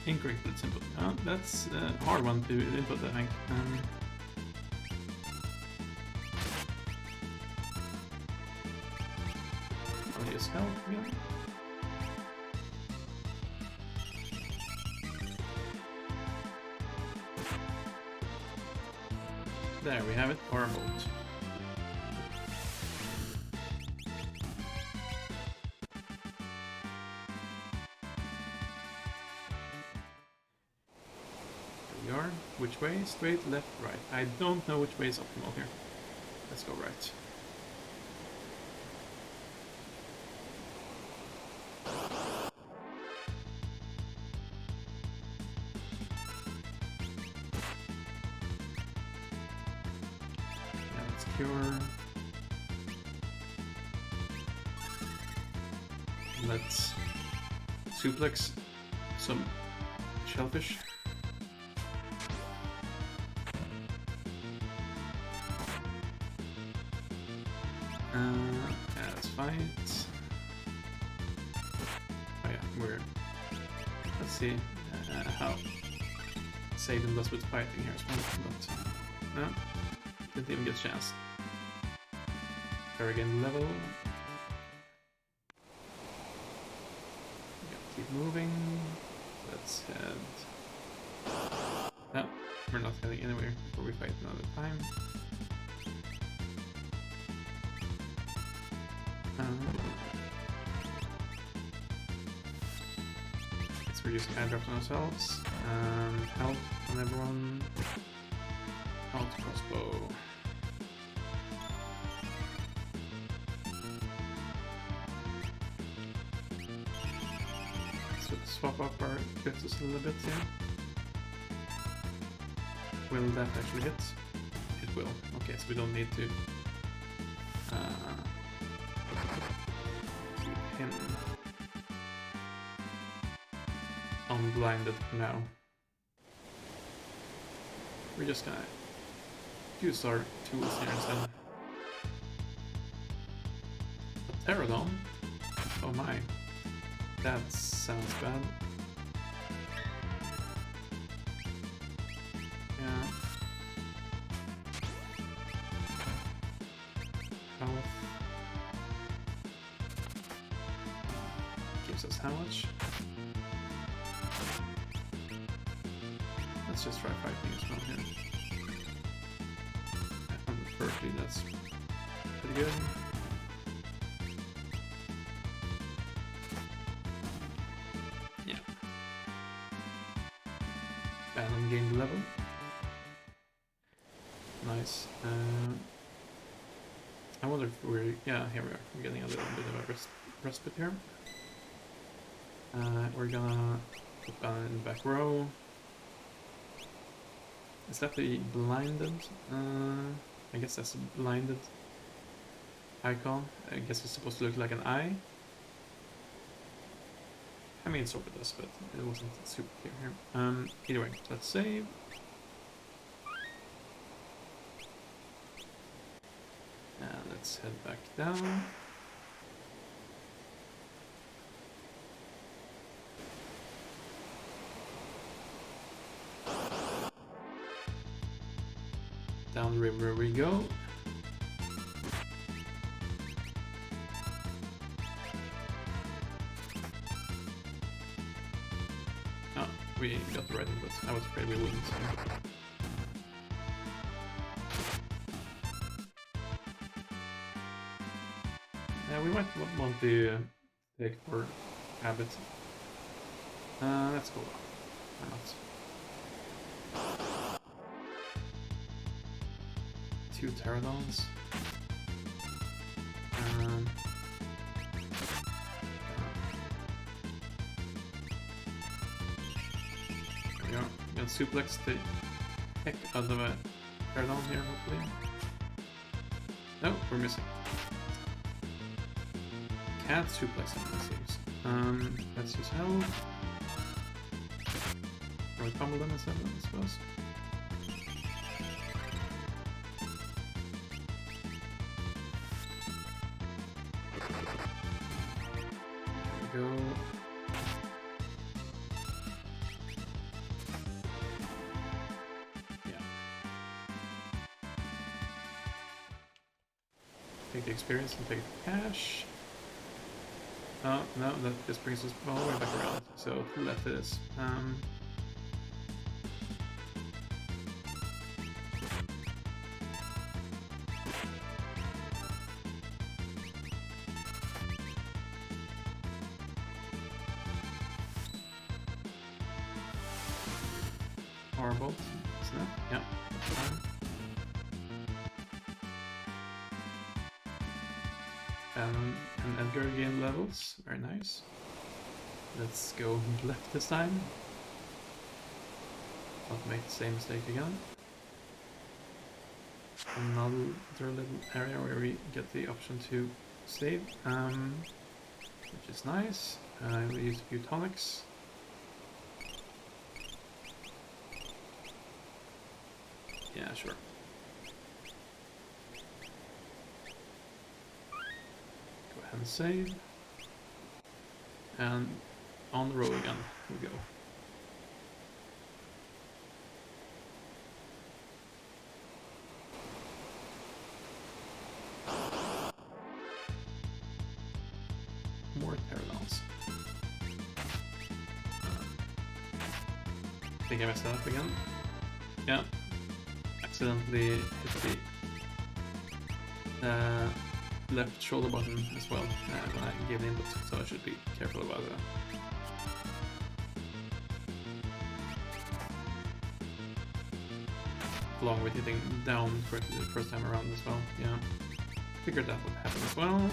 S1: Incorrect bits input. That's a hard one to input, I think. I'll use health again. There we have it, or a bolt. Here we are. Which way? Straight, left, right. I don't know which way is optimal here. Let's go right. Cure. Let's suplex some shellfish. Yeah, let's fight. Oh yeah, we're... Let's see how Satan does with fighting here as well, but no, didn't even get a chance. Again level. Keep moving. Let's head. No, we're not heading anywhere before we fight another time. Let's reduce airdrops on ourselves and help on everyone. Out crossbow. Swap up our crits a little bit here. Will that actually hit? It will. Okay, so we don't need to keep him unblinded for now. We're just gonna use our tools here instead. A pterodon? Oh my. That sounds bad. Yeah. Health. Gives us how much? Let's just try fighting as well here. 130, that's pretty good. And gain level. Nice. I wonder if we're... Yeah, here we are. We're getting a little bit of a respite here. We're gonna put Bannon in the back row. Is that the blinded? I guess that's a blinded icon. I guess it's supposed to look like an eye. I mean, it sort of does, but it wasn't super clear here. Either way, let's save. And let's head back down. Down the river we go. We got the right input. I was afraid we wouldn't. Yeah, we might want to take for habit. Let's go. Why not? 2 pterodons. Gonna suplex the heck out of a pterodon here, hopefully. No, we're missing. Can't suplex him, it seems. Let's use health. Can we pummel them instead, I suppose? There we go. Take the experience and take the cash. Oh, no, that just brings us all the way back around. So, to the left it is. Horrible, isn't it? Yeah, that's fine. And Edgar gain levels, very nice. Let's go left this time. Not make the same mistake again. Another little area where we get the option to save, which is nice. We use a few tonics. Yeah, sure. Go ahead and save. And on the road again we go. More parallels. I think I messed that up again. Yeah. Accidentally hit the left shoulder button as well when I gave the input, so I should be careful about that. Along with hitting down correctly the first time around as well. Yeah. Figured that would happen as well.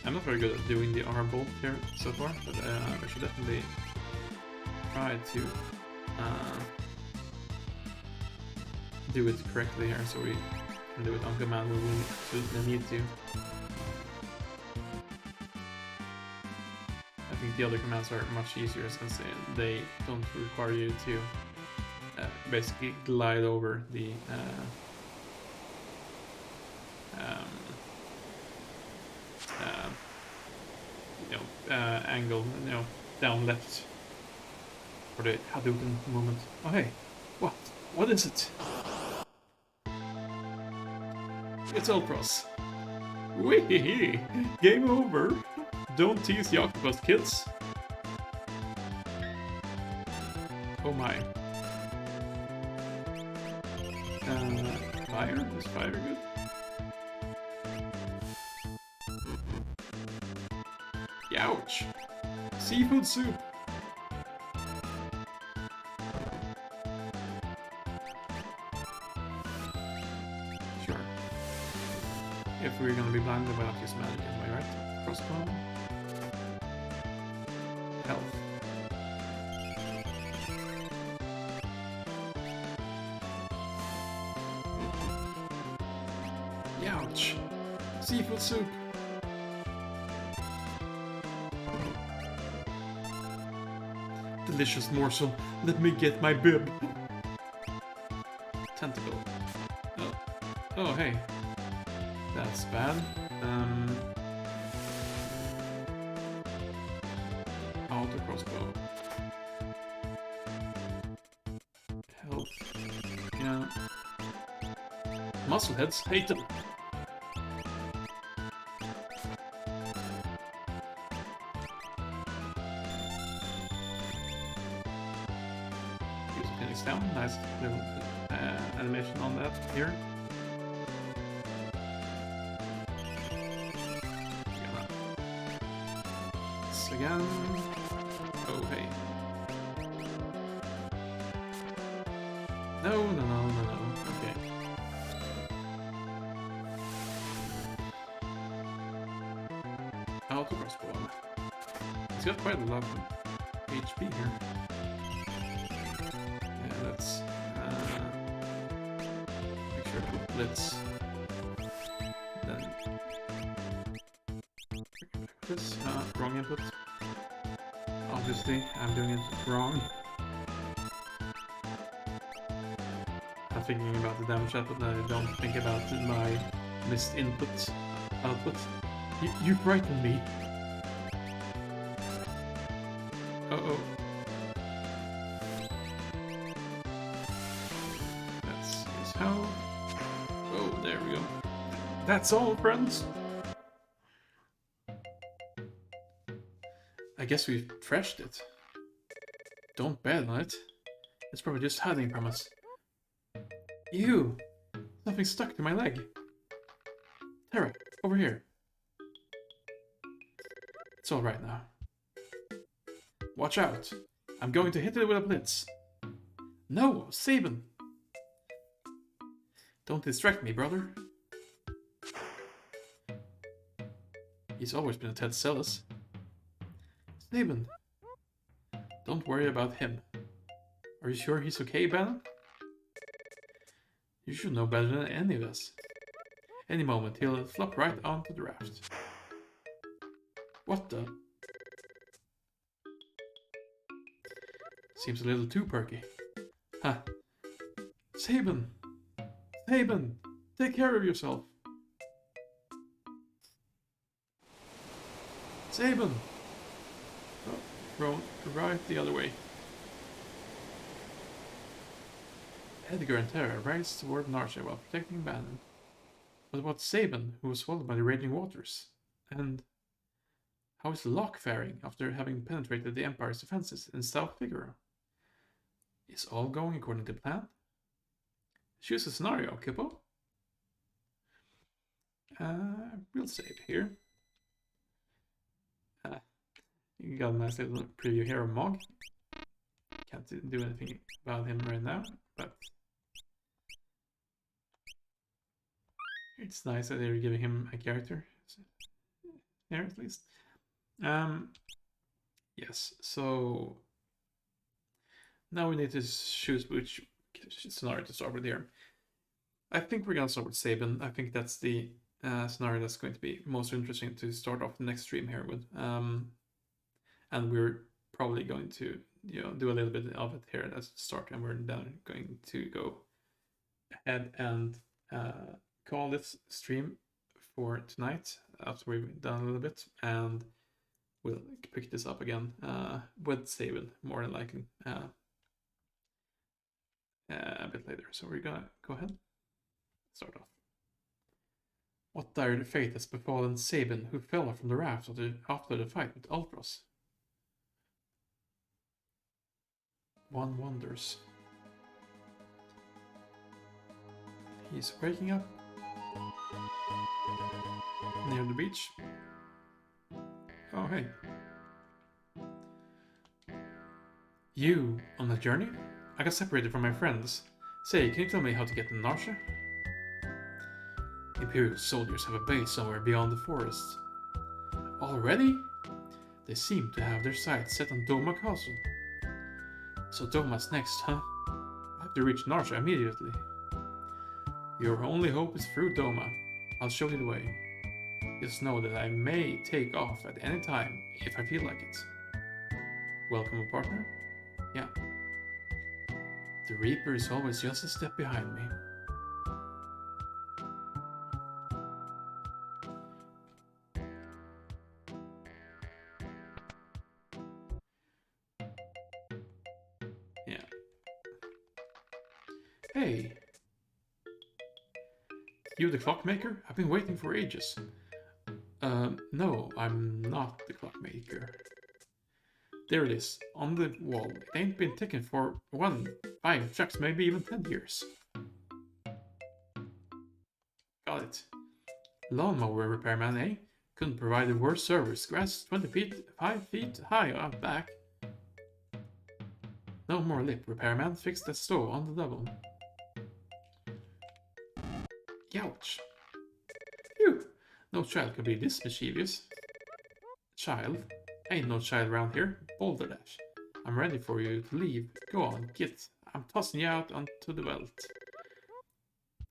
S1: I'm not very good at doing the R bolt here so far, but I should definitely try to do it correctly here so we can do it on command when we absolutely need to. I think the other commands are much easier since they don't require you to basically glide over the angle, down left for the Hadouken movement. Oh hey, what? What is it? It's Ultros. Wee! Game over. Don't tease the octopus, kids. Oh my. Fire? Is fire good? Ouch! Seafood soup! Sure. If we're gonna be blinded, why not use magic anyway, right? Crossbow. Health. Ouch! Seafood soup! Delicious morsel. Let me get my bib. Tentacle. Oh. Oh, hey. That's bad. Auto crossbow. Health. Yeah. Muscleheads hate them. Down. Nice little animation on that here. This again. Oh, hey. No. Okay. Auto crossbow. He's got quite a lot of HP here. Let's make sure to put blitz. Then this wrong input. Obviously, I'm doing it wrong. I'm thinking about the damage output, and I don't think about my missed output. You frightened me. Uh-oh. How? Oh, there we go. That's all, friends. I guess we've trashed it. Don't bet on it. It's probably just hiding from us. Ew! Something stuck to my leg. Terra, over here. It's alright now. Watch out. I'm going to hit it with a blitz. No, Saban! Don't distract me, brother. He's always been a Ted Celis. Saban. Don't worry about him. Are you sure he's okay, Bannon? You should know better than any of us. Any moment, he'll flop right onto the raft. What the? Seems a little too perky. Huh. Saban! Saban! Take care of yourself! Saban! Oh, thrown right the other way. Edgar and Terra raced toward Narsha while protecting Bannon. What about Saban, who was swallowed by the raging waters? And how is Locke faring after having penetrated the Empire's defenses in South Figaro? Is all going according to plan? Choose a scenario, Kippo. We'll save here. You got a nice little preview here of Mog. Can't do anything about him right now, but it's nice that they're giving him a character there at least. Yes, so now we need to choose which scenario to start with here. I think we're gonna start with Saban. I think that's the scenario that's going to be most interesting to start off the next stream here with. And we're probably going to do a little bit of it here as a start, and we're then going to go ahead and call this stream for tonight after we've done a little bit, and we'll pick this up again with Saban more than likely a bit later. So we're gonna go ahead start off. What dire fate has befallen Saban, who fell from the raft after the fight with Ultros? One wonders. He's waking up near the beach. Oh, hey. You on a journey? I got separated from my friends. Say, can you tell me how to get to Narsha? Imperial soldiers have a base somewhere beyond the forest. Already? They seem to have their sights set on Doma Castle. So Doma's next, huh? I have to reach Narsha immediately. Your only hope is through Doma. I'll show you the way. Just know that I may take off at any time if I feel like it. Welcome, partner? Yeah. The Reaper is always just a step behind me. Yeah. Hey! You the clockmaker? I've been waiting for ages. No, I'm not the clockmaker. There it is, on the wall. It ain't been ticking for 5 chucks, maybe even 10 years. Got it. Lawnmower repairman, eh? Couldn't provide a worse service. Grass 5 feet high out back. No more lip, repairman. Fix that stove on the double. Youch. Phew. No child can be this mischievous. Child? Ain't no child around here. Boulder Dash. I'm ready for you to leave. Go on, get. I'm tossing you out onto the veldt.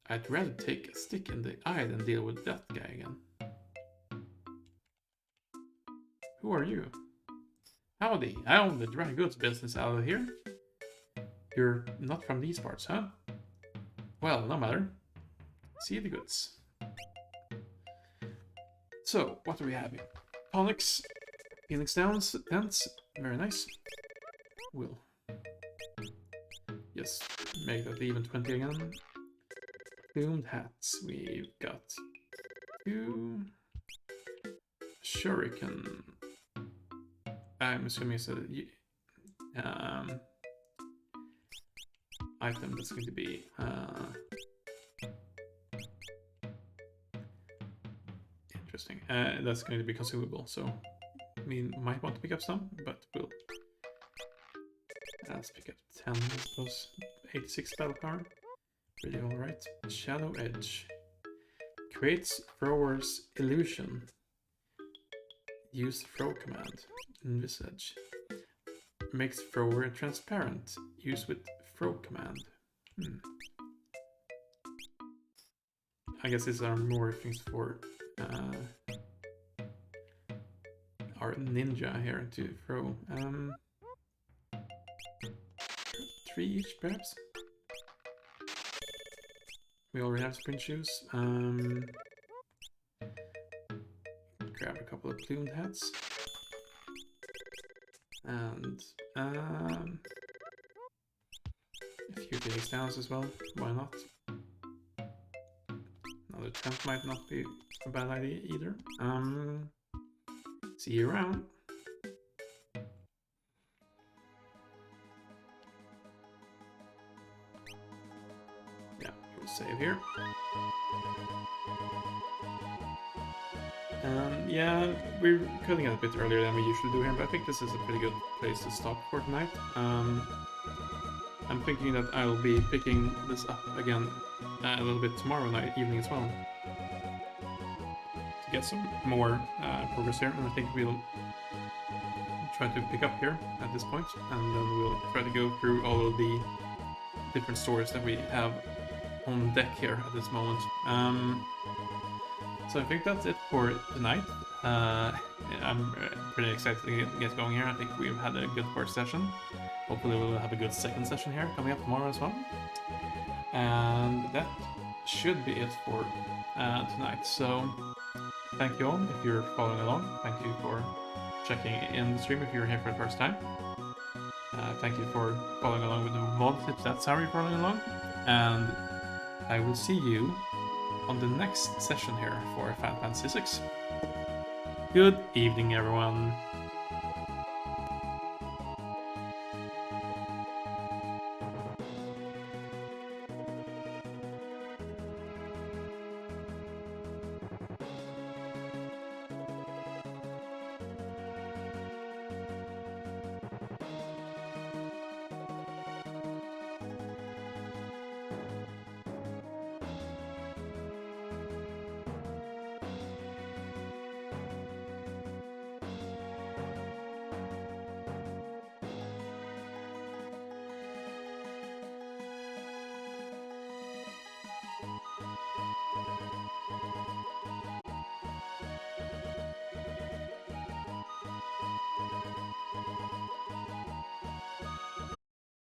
S1: I'd rather take a stick in the eye than deal with that guy again. Who are you? Howdy, I own the dry goods business out of here. You're not from these parts, huh? Well, no matter. See the goods. So, what do we have here? Tonics, Phoenix Downs, tents, very nice. We'll just make that even 20 again. Plumed hats, we've got 2 shuriken. I'm assuming it's a item that's going to be interesting. That's going to be consumable, so I mean, might want to pick up some, but we'll let's pick up 10, I suppose. 86 battle power. Really alright. Shadow Edge. Creates thrower's illusion. Use throw command. Envisage. Makes thrower transparent. Use with throw command. I guess these are more things for our ninja here to throw. 3 each, perhaps? We already have sprint shoes. Grab a couple of plumed hats. And a few days downs as well, why not? Another tent might not be a bad idea either. See you around. Yeah, we'll save here. Yeah, we're cutting it a bit earlier than we usually do here, but I think this is a pretty good place to stop for tonight. I'm thinking that I'll be picking this up again a little bit tomorrow night, evening as well, to get some more progress here, and I think we'll try to pick up here at this point, and then we'll try to go through all of the different stores that we have on deck here at this moment. So I think that's it for tonight. I'm pretty excited to get going here. I think we've had a good first session. Hopefully we'll have a good second session here coming up tomorrow as well. And that should be it for tonight. So thank you all if you're following along. Thank you for checking in the stream if you're here for the first time. Thank you for following along with the VOD if that's how you're following along. And I will see you on the next session here for Final Fantasy VI. Good evening, everyone.